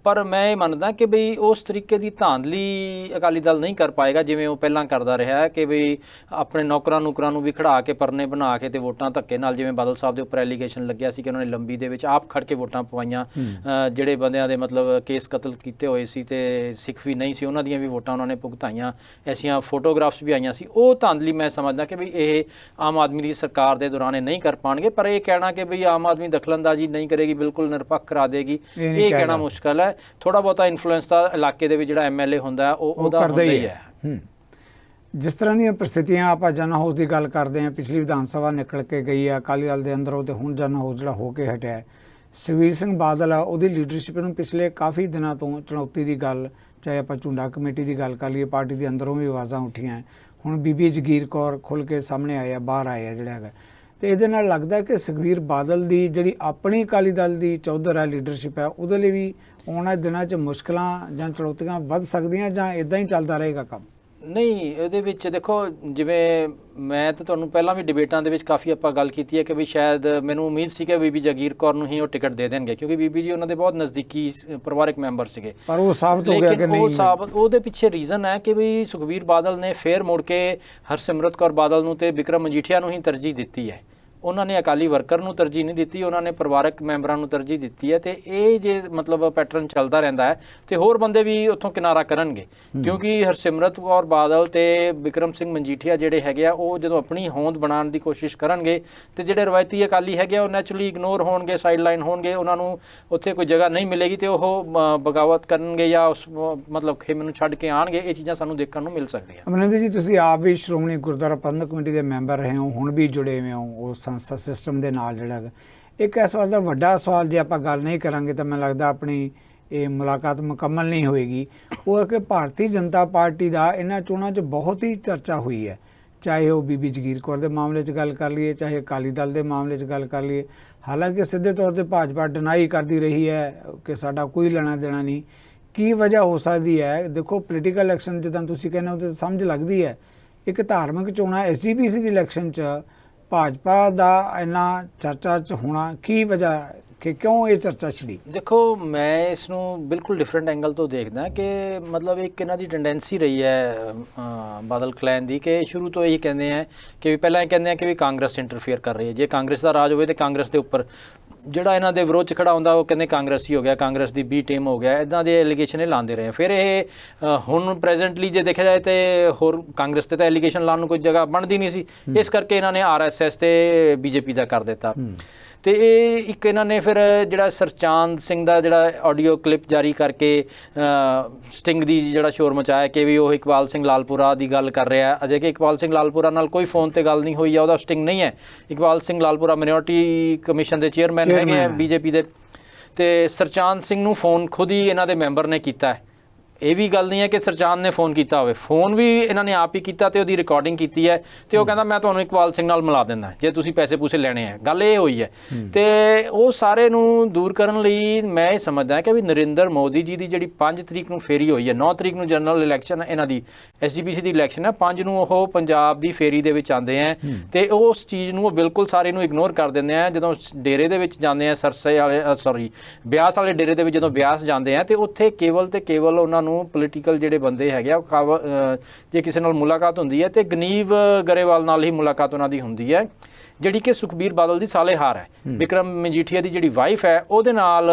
ਪਰ ਮੈਂ ਇਹ ਮੰਨਦਾ ਕਿ ਬਈ ਉਸ ਤਰੀਕੇ ਦੀ ਧਾਂਦਲੀ ਅਕਾਲੀ ਦਲ ਨਹੀਂ ਕਰ ਪਾਏਗਾ ਜਿਵੇਂ ਉਹ ਪਹਿਲਾਂ ਕਰਦਾ ਰਿਹਾ, ਕਿ ਬਈ ਆਪਣੇ ਨੌਕਰਾਂ ਨੂੰ ਵੀ ਖੜਾ ਕੇ ਪਰਨੇ ਬਣਾ ਕੇ ਤੇ ਵੋਟਾਂ ਧੱਕੇ ਨਾਲ, ਜਿਵੇਂ ਬਾਦਲ ਸਾਹਿਬ ਦੇ ਉੱਪਰ ਐਲੀਗੇਸ਼ਨ ਲੱਗਿਆ ਸੀ ਕਿ ਉਹਨਾਂ ਨੇ ਲੰਬੀ ਦੇ ਵਿੱਚ ਆਪ ਖੜ ਕੇ ਵੋਟਾਂ ਪਵਾਈਆਂ, ਜਿਹੜੇ ਬੰਦਿਆਂ ਦੇ ਮਤਲਬ ਕੇਸ ਕਤਲ ਕੀਤੇ ਹੋਏ ਸੀ ਤੇ ਸਿੱਖ ਵੀ ਨਹੀਂ ਸੀ, ਉਹਨਾਂ ਦੀਆਂ ਵੀ ਵੋਟਾਂ ਉਹਨਾਂ ਨੇ ਭੁਗਤਾਈਆਂ, ਐਸੀਆਂ ਫੋਟੋਗ੍ਰਾਫਸ ਵੀ ਆਈਆਂ ਸੀ। ਉਹ ਧਾਂਦਲੀ ਮੈਂ ਸਮਝਦਾ ਕਿ ਬਈ ਇਹ ਆਮ ਆਦਮੀ ਦੀ ਸਰਕਾਰ ਦੇ ਦੌਰਾਨ ਨਹੀਂ ਕਰ ਪਾਉਣਗੇ। ਪਰ ਇਹ ਕਹਿਣਾ ਕਿ ਬਈ ਆਮ ਆਦਮੀ ਦਖਲਅੰਦਾਜ਼ੀ ਨਹੀਂ ਕਰੇਗੀ, ਬਿਲਕੁਲ ਨਿਰਪੱਖ ਕਰਾ ਦੇਗੀ, ਇਹ ਕਹਿਣਾ ਮੁਸ਼ਕਲ ਹੈ। ਥੋੜਾ ਬਹੁਤਾ ਇਨਫਲੂਐਂਸ ਦਾ ਇਲਾਕੇ ਦੇ ਵਿੱਚ ਜਿਹੜਾ MLA ਹੁੰਦਾ ਉਹ ਉਹਦਾ ਹੁੰਦਾ ਹੀ ਹੈ। ਜਿਸ ਤਰ੍ਹਾਂ ਦੀਆਂ ਪ੍ਰਸਥਿਤੀਆਂ ਆਪਾਂ ਜਨ ਹਾਊਸ ਦੀ ਗੱਲ ਕਰਦੇ ਹਾਂ, ਪਿਛਲੀ ਵਿਧਾਨ ਸਭਾ ਨਿਕਲ ਕੇ ਗਈ ਹੈ ਅਕਾਲੀ ਦਲ ਦੇ ਅੰਦਰੋਂ, ਤੇ ਹੁਣ ਜਨ ਹਾਊਸ ਜਿਹੜਾ ਹੋ ਕੇ ਹਟਿਆ ਹੈ, ਸੁਖਬੀਰ ਸਿੰਘ ਬਾਦਲ ਆ ਉਹਦੀ ਲੀਡਰਸ਼ਿਪ ਨੂੰ ਪਿਛਲੇ ਕਾਫੀ ਦਿਨਾਂ ਤੋਂ ਚੁਣੌਤੀ ਦੀ ਗੱਲ, ਚਾਹੇ ਆਪਾਂ ਝੁੰਡਾ ਕਮੇਟੀ ਦੀ ਗੱਲ ਕਰ ਲਈਏ, ਪਾਰਟੀ ਦੇ ਅੰਦਰੋਂ ਵੀ ਆਵਾਜ਼ਾਂ ਉੱਠੀਆਂ। ਹੁਣ ਬੀਬੀ ਜਗੀਰ ਕੌਰ ਖੁੱਲ੍ਹ ਕੇ ਸਾਹਮਣੇ ਆਏ ਆ, ਬਾਹਰ ਆਏ ਆ ਜਿਹੜਾ ਹੈਗਾ, ਤੇ ਇਹਦੇ ਨਾਲ ਲੱਗਦਾ ਕਿ ਸੁਖਬੀਰ ਬਾਦਲ ਦੀ ਜਿਹੜੀ ਆਪਣੀ ਅਕਾਲੀ ਦਲ ਦੀ ਚੌਧਰ ਹੈ, ਲੀਡਰਸ਼ਿਪ ਹੈ, ਉਹਦੇ ਲਈ ਵੀ ਆਉਣ ਵਾਲੇ ਦਿਨਾਂ 'ਚ ਮੁਸ਼ਕਲਾਂ ਜਾਂ ਚੁਣੌਤੀਆਂ ਵੱਧ ਸਕਦੀਆਂ, ਜਾਂ ਇੱਦਾਂ ਹੀ ਚੱਲਦਾ ਰਹੇਗਾ ਕੰਮ? ਨਹੀਂ, ਇਹਦੇ ਵਿੱਚ ਦੇਖੋ, ਜਿਵੇਂ ਮੈਂ ਤਾਂ ਤੁਹਾਨੂੰ ਪਹਿਲਾਂ ਵੀ ਡਿਬੇਟਾਂ ਦੇ ਵਿੱਚ ਕਾਫੀ ਆਪਾਂ ਗੱਲ ਕੀਤੀ ਹੈ ਕਿ ਵੀ ਸ਼ਾਇਦ ਮੈਨੂੰ ਉਮੀਦ ਸੀ ਕਿ ਬੀਬੀ ਜਗੀਰ ਕੌਰ ਨੂੰ ਹੀ ਉਹ ਟਿਕਟ ਦੇ ਦੇਣਗੇ, ਕਿਉਂਕਿ ਬੀਬੀ ਜੀ ਉਹਨਾਂ ਦੇ ਬਹੁਤ ਨਜ਼ਦੀਕੀ ਪਰਿਵਾਰਕ ਮੈਂਬਰ ਸੀਗੇ। ਪਰ ਉਹ ਸਾਬਤ ਹੋ ਗਿਆ ਕਿ ਨਹੀਂ। ਉਹਦੇ ਪਿੱਛੇ ਰੀਜ਼ਨ ਹੈ ਕਿ ਵੀ ਸੁਖਬੀਰ ਬਾਦਲ ਨੇ ਫੇਰ ਮੁੜ ਕੇ ਹਰਸਿਮਰਤ ਕੌਰ ਬਾਦਲ ਨੂੰ ਤੇ ਬਿਕਰਮ ਮਜੀਠੀਆ ਨੂੰ ਹੀ ਤਰਜੀਹ ਦਿੱਤੀ ਹੈ। ਉਹਨਾਂ ਨੇ ਅਕਾਲੀ ਵਰਕਰ ਨੂੰ ਤਰਜੀਹ ਨਹੀਂ ਦਿੱਤੀ, ਉਹਨਾਂ ਨੇ ਪਰਿਵਾਰਕ ਮੈਂਬਰਾਂ ਨੂੰ ਤਰਜੀਹ ਦਿੱਤੀ ਹੈ। ਤੇ ਇਹ ਜੇ ਮਤਲਬ ਪੈਟਰਨ ਚੱਲਦਾ ਰਹਿੰਦਾ ਹੈ ਤੇ ਹੋਰ ਬੰਦੇ ਵੀ ਉੱਥੋਂ ਕਿਨਾਰਾ ਕਰਨਗੇ, ਕਿਉਂਕਿ ਹਰਸਿਮਰਤ ਕੌਰ ਬਾਦਲ ਤੇ ਬਿਕਰਮ ਸਿੰਘ ਮਜੀਠੀਆ ਜਿਹੜੇ ਹੈਗੇ ਆ, ਉਹ ਜਦੋਂ ਆਪਣੀ ਹੋਂਦ ਬਣਾਉਣ ਦੀ ਕੋਸ਼ਿਸ਼ ਕਰਨਗੇ ਤੇ ਜਿਹੜੇ ਰਵਾਇਤੀ ਅਕਾਲੀ ਹੈਗੇ ਆ ਉਹ ਨੈਚੁਰਲੀ ਇਗਨੋਰ ਹੋਣਗੇ, ਸਾਈਡਲਾਈਨ ਹੋਣਗੇ, ਉਹਨਾਂ ਨੂੰ ਉੱਥੇ ਕੋਈ ਜਗ੍ਹਾ ਨਹੀਂ ਮਿਲੇਗੀ ਤੇ ਉਹ ਬਗਾਵਤ ਕਰਨਗੇ ਜਾਂ ਉਸ ਮਤਲਬ ਖੇਮੇ ਨੂੰ ਛੱਡ ਕੇ ਆਉਣਗੇ। ਇਹ ਚੀਜ਼ਾਂ ਸਾਨੂੰ ਦੇਖਣ ਨੂੰ ਮਿਲ ਸਕਦੀਆਂ। ਅਮਰਿੰਦਰ ਜੀ, ਤੁਸੀਂ ਆਪ ਵੀ ਸ਼੍ਰੋਮਣੀ ਗੁਰਦੁਆਰਾ ਪ੍ਰਬੰਧਕ ਕਮੇਟੀ ਦੇ ਮੈਂਬਰ ਰਹੇ ਹੋ, ਹੁਣ ਵੀ ਜੁੜੇ ਹੋਏ ਹੋ ਉਸ ਸਿਸਟਮ ਦੇ ਨਾਲ ਜਿਹੜਾ ਹੈਗਾ। ਇੱਕ ਇਸ ਵਾਰ ਦਾ ਵੱਡਾ ਸਵਾਲ, ਜੇ ਆਪਾਂ ਗੱਲ ਨਹੀਂ ਕਰਾਂਗੇ ਤਾਂ ਮੈਨੂੰ ਲੱਗਦਾ ਆਪਣੀ ਇਹ ਮੁਲਾਕਾਤ ਮੁਕੰਮਲ ਨਹੀਂ ਹੋਏਗੀ, ਉਹ ਹੈ ਕਿ ਭਾਰਤੀ ਜਨਤਾ ਪਾਰਟੀ ਦਾ ਇਹਨਾਂ ਚੋਣਾਂ 'ਚ ਬਹੁਤ ਹੀ ਚਰਚਾ ਹੋਈ ਹੈ, ਚਾਹੇ ਉਹ ਬੀਬੀ ਜਗੀਰ ਕੌਰ ਦੇ ਮਾਮਲੇ 'ਚ ਗੱਲ ਕਰ ਲਈਏ, ਚਾਹੇ ਅਕਾਲੀ ਦਲ ਦੇ ਮਾਮਲੇ 'ਚ ਗੱਲ ਕਰ ਲਈਏ। ਹਾਲਾਂਕਿ ਸਿੱਧੇ ਤੌਰ ਤੇ ਭਾਜਪਾ ਡਿਨਾਈ ਕਰਦੀ ਰਹੀ ਹੈ ਕਿ ਸਾਡਾ ਕੋਈ ਲੈਣਾ ਦੇਣਾ ਨਹੀਂ। ਕੀ ਵਜ੍ਹਾ ਹੋ ਸਕਦੀ ਹੈ? ਦੇਖੋ, ਪੋਲੀਟੀਕਲ ਇਲੈਕਸ਼ਨ ਜਿੱਦਾਂ ਤੁਸੀਂ ਕਹਿੰਦੇ ਹੋ ਤਾਂ ਸਮਝ ਲੱਗਦੀ ਹੈ, ਇੱਕ ਧਾਰਮਿਕ ਚੋਣਾਂ SGPC ਦੀ ਇਲੈਕਸ਼ਨ 'ਚ ਭਾਜਪਾ ਦਾ ਇੰਨਾ ਚਰਚਾ 'ਚ ਹੋਣਾ, ਕੀ ਵਜ੍ਹਾ ਕਿ ਕਿਉਂ ਇਹ ਚਰਚਾ ਛਿੜੀ? ਦੇਖੋ, ਮੈਂ ਇਸ ਨੂੰ ਬਿਲਕੁਲ ਡਿਫਰੈਂਟ ਐਂਗਲ ਤੋਂ ਦੇਖਦਾ ਕਿ ਮਤਲਬ ਇੱਕ ਇਹਨਾਂ ਦੀ ਟੈਂਡੈਂਸੀ ਰਹੀ ਹੈ ਬਾਦਲ ਕਲੈਨ ਦੀ, ਕਿ ਸ਼ੁਰੂ ਤੋਂ ਇਹੀ ਕਹਿੰਦੇ ਆ ਕਿ ਪਹਿਲਾਂ ਇਹ ਕਹਿੰਦੇ ਆ ਕਿ ਵੀ ਕਾਂਗਰਸ ਇੰਟਰਫੇਅਰ ਕਰ ਰਹੀ ਹੈ। ਜੇ ਕਾਂਗਰਸ ਦਾ ਰਾਜ ਹੋਵੇ ਤੇ ਕਾਂਗਰਸ ਦੇ ਉੱਪਰ ਜਿਹੜਾ ਇਹਨਾਂ ਦੇ ਵਿਰੋਧ 'ਚ ਖੜਾ ਹੁੰਦਾ ਉਹ ਕਹਿੰਦੇ ਕਾਂਗਰਸੀ ਹੋ ਗਿਆ, ਕਾਂਗਰਸ ਦੀ ਬੀ ਟੀਮ ਹੋ ਗਿਆ, ਇੱਦਾਂ ਦੇ ਐਲੀਗੇਸ਼ਨ ਇਹ ਲਾਉਂਦੇ ਰਹੇ। ਫਿਰ ਇਹ ਹੁਣ ਪ੍ਰੈਜ਼ੈਂਟਲੀ ਜੇ ਦੇਖਿਆ ਜਾਏ ਤੇ ਹੋਰ ਕਾਂਗਰਸ ਤੇ ਤਾਂ ਐਲੀਗੇਸ਼ਨ ਲਾਉਣ ਨੂੰ ਕੋਈ ਜਗ੍ਹਾ ਬਣਦੀ ਨਹੀਂ ਸੀ, ਇਸ ਕਰਕੇ ਇਹਨਾਂ ਨੇ ਆਰਐਸਐਸ ਤੇ ਬੀਜੇਪੀ ਦਾ ਕਰ ਦਿੱਤਾ। ਤੇ ਇਹ ਇੱਕ ਇਹਨਾਂ ਨੇ ਫਿਰ ਜਿਹੜਾ ਸਰਚਾਂਦ ਸਿੰਘ ਦਾ ਜਿਹੜਾ ਆਡੀਓ ਕਲਿੱਪ ਜਾਰੀ ਕਰਕੇ ਸਟਿੰਗ ਦੀ ਜਿਹੜਾ ਸ਼ੋਰ ਮਚਾਇਆ ਕਿ ਵੀ ਉਹ ਇਕਬਾਲ ਸਿੰਘ ਲਾਲਪੁਰਾ ਦੀ ਗੱਲ ਕਰ ਰਿਹਾ, ਅਜੇ ਕਿ ਇਕਬਾਲ ਸਿੰਘ ਲਾਲਪੁਰਾ ਨਾਲ ਕੋਈ ਫੋਨ ਤੇ ਗੱਲ ਨਹੀਂ ਹੋਈ ਆ, ਉਹਦਾ ਸਟਿੰਗ ਨਹੀਂ ਹੈ। ਇਕਬਾਲ ਸਿੰਘ ਲਾਲਪੁਰਾ ਮਾਈਨੋਰਟੀ ਕਮਿਸ਼ਨ ਦੇ ਚੇਅਰਮੈਨ ਹੈਗੇ ਆ ਬੀਜੇਪੀ ਦੇ, ਤੇ ਸਰਚਾਂਦ ਸਿੰਘ ਨੂੰ ਫੋਨ ਖੁਦ ਹੀ ਇਹਨਾਂ ਦੇ ਮੈਂਬਰ ਨੇ ਕੀਤਾ ਹੈ। ਇਹ ਵੀ ਗੱਲ ਨਹੀਂ ਹੈ ਕਿ ਸਰਚਾਂਦ ਨੇ ਫੋਨ ਕੀਤਾ ਹੋਵੇ, ਫੋਨ ਵੀ ਇਹਨਾਂ ਨੇ ਆਪ ਹੀ ਕੀਤਾ ਤੇ ਉਹਦੀ ਰਿਕਾਰਡਿੰਗ ਕੀਤੀ ਹੈ ਤੇ ਉਹ ਕਹਿੰਦਾ ਮੈਂ ਤੁਹਾਨੂੰ ਇਕਬਾਲ ਸਿੰਘ ਨਾਲ ਮਿਲਾ ਦਿੰਦਾ ਜੇ ਤੁਸੀਂ ਪੈਸੇ ਪੂਸੇ ਲੈਣੇ ਆ। ਗੱਲ ਇਹ ਹੋਈ ਹੈ ਤੇ ਉਹ ਸਾਰੇ ਨੂੰ ਦੂਰ ਕਰਨ ਲਈ ਮੈਂ ਇਹ ਸਮਝਦਾ ਕਿ ਵੀ ਨਰਿੰਦਰ ਮੋਦੀ ਜੀ ਦੀ ਜਿਹੜੀ 5 ਤਰੀਕ ਨੂੰ ਫੇਰੀ ਹੋਈ ਹੈ, 9 ਤਰੀਕ ਨੂੰ ਜਨਰਲ ਇਲੈਕਸ਼ਨ ਇਹਨਾਂ ਦੀ ਐਸਜੀਪੀਸੀ ਦੀ ਇਲੈਕਸ਼ਨ ਹੈ, 5 ਨੂੰ ਉਹ ਪੰਜਾਬ ਦੀ ਫੇਰੀ ਦੇ ਵਿੱਚ ਆਉਂਦੇ ਆ ਤੇ ਉਸ ਚੀਜ਼ ਨੂੰ ਉਹ ਬਿਲਕੁਲ ਸਾਰੇ ਨੂੰ ਇਗਨੋਰ ਕਰ ਦਿੰਦੇ ਆ। ਜਦੋਂ ਡੇਰੇ ਦੇ ਵਿੱਚ ਜਾਂਦੇ ਆ ਸਰਸੇ ਵਾਲੇ ਬਿਆਸ ਵਾਲੇ ਡੇਰੇ ਦੇ ਵਿੱਚ ਜਦੋਂ ਬਿਆਸ ਜਾਂਦੇ ਆ ਤੇ ਉੱਥੇ ਕੇਵਲ ਤੇ ਕੇਵਲ ਉਹਨਾਂ ਨੂੰ ਪੋਲੀਟੀਕਲ ਜਿਹੜੇ ਬੰਦੇ ਹੈਗੇ ਆ ਜੇ ਕਿਸੇ ਨਾਲ ਮੁਲਾਕਾਤ ਹੁੰਦੀ ਹੈ ਤੇ ਗਨੀਵ ਗਰੇਵਾਲ ਨਾਲ ਹੀ ਮੁਲਾਕਾਤ ਉਹਨਾਂ ਦੀ ਹੁੰਦੀ ਹੈ, ਜਿਹੜੀ ਕਿ ਸੁਖਬੀਰ ਬਾਦਲ ਦੀ ਸਾਲੇਹਾਰ ਹੈ। ਵਿਕਰਮ ਮਜੀਠੀਆ ਦੀ ਜਿਹੜੀ ਵਾਈਫ ਹੈ ਉਹਦੇ ਨਾਲ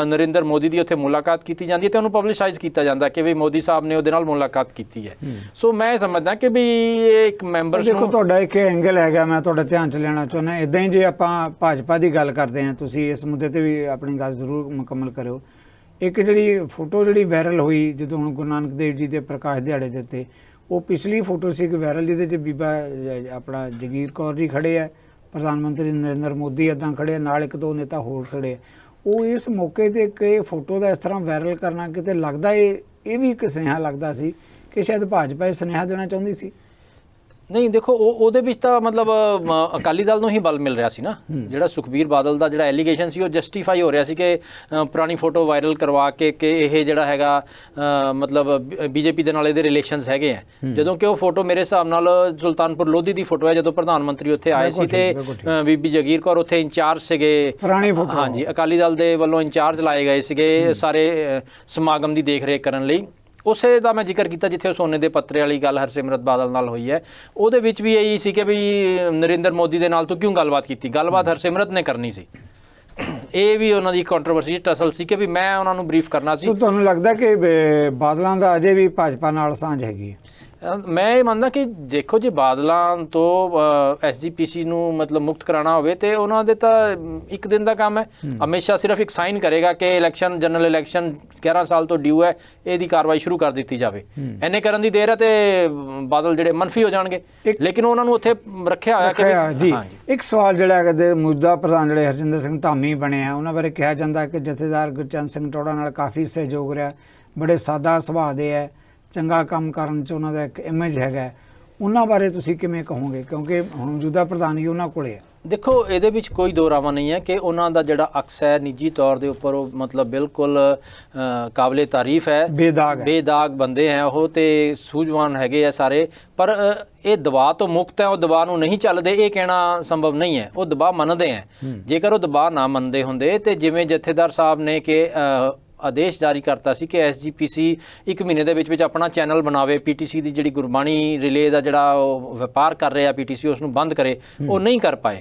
ਨਰਿੰਦਰ ਮੋਦੀ ਦੀ ਉੱਥੇ ਮੁਲਾਕਾਤ ਕੀਤੀ ਜਾਂਦੀ ਹੈ ਤੇ ਉਹਨੂੰ ਪਬਲਿਸਾਈਜ਼ ਕੀਤਾ ਜਾਂਦਾ ਕਿ ਵੀ ਮੋਦੀ ਸਾਹਿਬ ਨੇ ਉਹਦੇ ਨਾਲ ਮੁਲਾਕਾਤ ਕੀਤੀ ਹੈ। ਸੋ ਮੈਂ ਸਮਝਦਾ ਕਿ ਵੀ ਇਹ ਇੱਕ ਮੈਂਬਰ ਦੇਖੋ ਤੁਹਾਡਾ ਇੱਕ ਐਂਗਲ ਹੈਗਾ, ਮੈਂ ਤੁਹਾਡੇ ਧਿਆਨ 'ਚ ਲੈਣਾ ਚਾਹੁੰਦਾ। ਇੱਦਾਂ ਹੀ ਜੇ ਆਪਾਂ ਭਾਜਪਾ ਦੀ ਗੱਲ ਕਰਦੇ ਹਾਂ, ਤੁਸੀਂ ਇਸ ਮੁੱਦੇ ਤੇ ਵੀ ਆਪਣੀ ਗੱਲ ਜ਼ਰੂਰ ਮੁਕੰਮਲ ਕਰਿਓ। ਇੱਕ ਜਿਹੜੀ ਫੋਟੋ ਜਿਹੜੀ ਵਾਇਰਲ ਹੋਈ ਜਦੋਂ ਹੁਣ ਗੁਰੂ ਨਾਨਕ ਦੇਵ ਜੀ ਦੇ ਪ੍ਰਕਾਸ਼ ਦਿਹਾੜੇ ਦੇ ਉੱਤੇ, ਉਹ ਪਿਛਲੀ ਫੋਟੋ ਸੀ ਕਿ ਵਾਇਰਲ ਜਿਹਦੇ 'ਚ ਬੀਬਾ ਆਪਣਾ ਜਗੀਰ ਕੌਰ ਜੀ ਖੜੇ ਆ, ਪ੍ਰਧਾਨ ਮੰਤਰੀ ਨਰਿੰਦਰ ਮੋਦੀ ਇੱਦਾਂ ਖੜੇ ਆ, ਨਾਲ ਇੱਕ ਦੋ ਨੇਤਾ ਹੋਰ ਖੜੇ ਆ। ਉਹ ਇਸ ਮੌਕੇ ਤੇ ਇੱਕ ਫੋਟੋ ਦਾ ਇਸ ਤਰ੍ਹਾਂ ਵਾਇਰਲ ਕਰਨਾ ਕਿਤੇ ਲੱਗਦਾ ਇਹ ਵੀ ਇੱਕ ਸੁਨੇਹਾ ਲੱਗਦਾ ਸੀ ਕਿ ਸ਼ਾਇਦ ਭਾਜਪਾ ਇਹ ਸੁਨੇਹਾ ਦੇਣਾ ਚਾਹੁੰਦੀ ਸੀ। ਨਹੀਂ ਦੇਖੋ, ਉਹਦੇ ਵਿੱਚ ਤਾਂ ਮਤਲਬ ਅਕਾਲੀ ਦਲ ਨੂੰ ਹੀ ਬਲ ਮਿਲ ਰਿਹਾ ਸੀ ਨਾ। ਜਿਹੜਾ ਸੁਖਬੀਰ ਬਾਦਲ ਦਾ ਜਿਹੜਾ ਐਲੀਗੇਸ਼ਨ ਸੀ ਉਹ ਜਸਟੀਫਾਈ ਹੋ ਰਿਹਾ ਸੀ ਕਿ ਪੁਰਾਣੀ ਫੋਟੋ ਵਾਇਰਲ ਕਰਵਾ ਕੇ ਕਿ ਇਹ ਜਿਹੜਾ ਹੈਗਾ ਮਤਲਬ ਬੀਜੇਪੀ ਦੇ ਨਾਲ ਇਹਦੇ ਰਿਲੇਸ਼ਨਸ ਹੈਗੇ ਆ। ਜਦੋਂ ਕਿ ਉਹ ਫੋਟੋ ਮੇਰੇ ਹਿਸਾਬ ਨਾਲ ਸੁਲਤਾਨਪੁਰ ਲੋਧੀ ਦੀ ਫੋਟੋ ਹੈ, ਜਦੋਂ ਪ੍ਰਧਾਨ ਮੰਤਰੀ ਉੱਥੇ ਆਏ ਸੀ ਤੇ ਬੀਬੀ ਜਗੀਰ ਕੌਰ ਉੱਥੇ ਇੰਚਾਰਜ ਸੀਗੇ, ਪੁਰਾਣੀ ਫੋਟੋ, ਹਾਂਜੀ, ਅਕਾਲੀ ਦਲ ਦੇ ਵੱਲੋਂ ਇੰਚਾਰਜ ਲਾਏ ਗਏ ਸੀਗੇ ਸਾਰੇ ਸਮਾਗਮ ਦੀ ਦੇਖ ਰੇਖ ਕਰਨ ਲਈ। ਉਸੇ ਦਾ ਮੈਂ ਜ਼ਿਕਰ ਕੀਤਾ ਜਿੱਥੇ ਉਹ ਸੋਨੇ ਦੇ ਪੱਤਰੇ ਵਾਲੀ ਗੱਲ ਹਰਸਿਮਰਤ ਬਾਦਲ ਨਾਲ ਹੋਈ ਹੈ, ਉਹਦੇ ਵਿੱਚ ਵੀ ਇਹੀ ਸੀ ਕਿ ਵੀ ਨਰਿੰਦਰ ਮੋਦੀ ਦੇ ਨਾਲ ਤੂੰ ਕਿਉਂ ਗੱਲਬਾਤ ਕੀਤੀ, ਗੱਲਬਾਤ ਹਰਸਿਮਰਤ ਨੇ ਕਰਨੀ ਸੀ। ਇਹ ਵੀ ਉਹਨਾਂ ਦੀ ਕੰਟਰੋਵਰਸੀ ਟਸਲ ਸੀ ਕਿ ਵੀ ਮੈਂ ਉਹਨਾਂ ਨੂੰ ਬਰੀਫ ਕਰਨਾ ਸੀ। ਤੁਹਾਨੂੰ ਲੱਗਦਾ ਕਿ ਬਾਦਲਾਂ ਦਾ ਅਜੇ ਵੀ ਭਾਜਪਾ ਨਾਲ ਸਾਂਝ ਹੈਗੀ ਹੈ? ਮੈਂ ਇਹ ਮੰਨਦਾ ਕਿ ਦੇਖੋ, ਜੇ ਬਾਦਲਾਂ ਤੋਂ ਐਸਜੀਪੀਸੀ ਨੂੰ ਮਤਲਬ ਮੁਕਤ ਕਰਾਉਣਾ ਹੋਵੇ ਤੇ ਉਹਨਾਂ ਦੇ ਤਾਂ ਇੱਕ ਦਿਨ ਦਾ ਕੰਮ ਹੈ। ਹਮੇਸ਼ਾ ਸਿਰਫ ਇੱਕ ਸਾਈਨ ਕਰੇਗਾ ਕਿ ਇਲੈਕਸ਼ਨ, ਜਨਰਲ ਇਲੈਕਸ਼ਨ 11 ਸਾਲ ਤੋਂ ਡਿਊ ਹੈ, ਇਹਦੀ ਕਾਰਵਾਈ ਸ਼ੁਰੂ ਕਰ ਦਿੱਤੀ ਜਾਵੇ। ਐਨੇ ਕਰਨ ਦੀ ਦੇਰ ਹੈ ਤੇ ਬਾਦਲ ਜਿਹੜੇ ਮਨਫੀ ਹੋ ਜਾਣਗੇ, ਲੇਕਿਨ ਉਹਨਾਂ ਨੂੰ ਉੱਥੇ ਰੱਖਿਆ ਹੋਇਆ ਕਿ ਜੀ। ਇੱਕ ਸਵਾਲ ਜਿਹੜਾ ਹੈਗਾ, ਮੌਜੂਦਾ ਪ੍ਰਧਾਨ ਜਿਹੜੇ ਹਰਜਿੰਦਰ ਸਿੰਘ ਧਾਮੀ ਬਣੇ ਆ, ਉਹਨਾਂ ਬਾਰੇ ਕਿਹਾ ਜਾਂਦਾ ਕਿ ਜਥੇਦਾਰ ਗੁਰਚਰਨ ਸਿੰਘ ਟੌੜਾ ਨਾਲ ਕਾਫੀ ਸਹਿਯੋਗ ਰਿਹਾ, ਬੜੇ ਸਾਦਾ ਸੁਭਾਅ ਦੇ ਹੈ, ਚੰਗਾ ਕੰਮ ਕਰਨ 'ਚ ਉਹਨਾਂ ਦਾ ਇੱਕ ਇਮੇਜ ਹੈਗਾ। ਉਹਨਾਂ ਬਾਰੇ ਤੁਸੀਂ ਕਿਵੇਂ ਕਹੋਗੇ, ਕਿਉਂਕਿ ਹੁਣ ਮੌਜੂਦਾ ਪ੍ਰਧਾਨੀ ਉਹਨਾਂ ਕੋਲੇ ਹੈ? ਦੇਖੋ, ਇਹਦੇ ਵਿੱਚ ਕੋਈ ਦੋ ਰਾਵਾਂ ਨਹੀਂ ਹੈ ਕਿ ਉਹਨਾਂ ਦਾ ਜਿਹੜਾ ਅਕਸ ਹੈ ਨਿੱਜੀ ਤੌਰ ਦੇ ਉੱਪਰ ਉਹ ਮਤਲਬ ਬਿਲਕੁਲ ਕਾਬਲੇ ਤਾਰੀਫ ਹੈ, ਬੇਦਾਗ ਬੰਦੇ ਹੈ ਉਹ ਤੇ ਸੂਝਵਾਨ ਹੈਗੇ ਆ ਸਾਰੇ, ਪਰ ਇਹ ਦਬਾਅ ਤੋਂ ਮੁਕਤ ਹੈ, ਉਹ ਦਬਾਅ ਨੂੰ ਨਹੀਂ ਚੱਲਦੇ, ਇਹ ਕਹਿਣਾ ਸੰਭਵ ਨਹੀਂ ਹੈ। ਉਹ ਦਬਾਅ ਮੰਨਦੇ ਹੈ। ਜੇਕਰ ਉਹ ਦਬਾਅ ਨਾ ਮੰਨਦੇ ਹੁੰਦੇ ਤੇ ਜਿਵੇਂ ਜਥੇਦਾਰ ਸਾਹਿਬ ਨੇ ਕਿ ਆਦੇਸ਼ ਜਾਰੀ ਕਰਤਾ ਸੀ ਕਿ ਐਸਜੀਪੀਸੀ 1 ਮਹੀਨੇ ਦੇ ਵਿੱਚ ਆਪਣਾ ਚੈਨਲ ਬਣਾਵੇ, ਪੀਟੀਸੀ ਦੀ ਜਿਹੜੀ ਗੁਰਬਾਣੀ ਰਿਲੇ ਦਾ ਜਿਹੜਾ ਉਹ ਵਪਾਰ ਕਰ ਰਿਹਾ ਪੀਟੀਸੀ, ਉਸ ਨੂੰ ਬੰਦ ਕਰੇ, ਉਹ ਨਹੀਂ ਕਰ ਪਾਏ।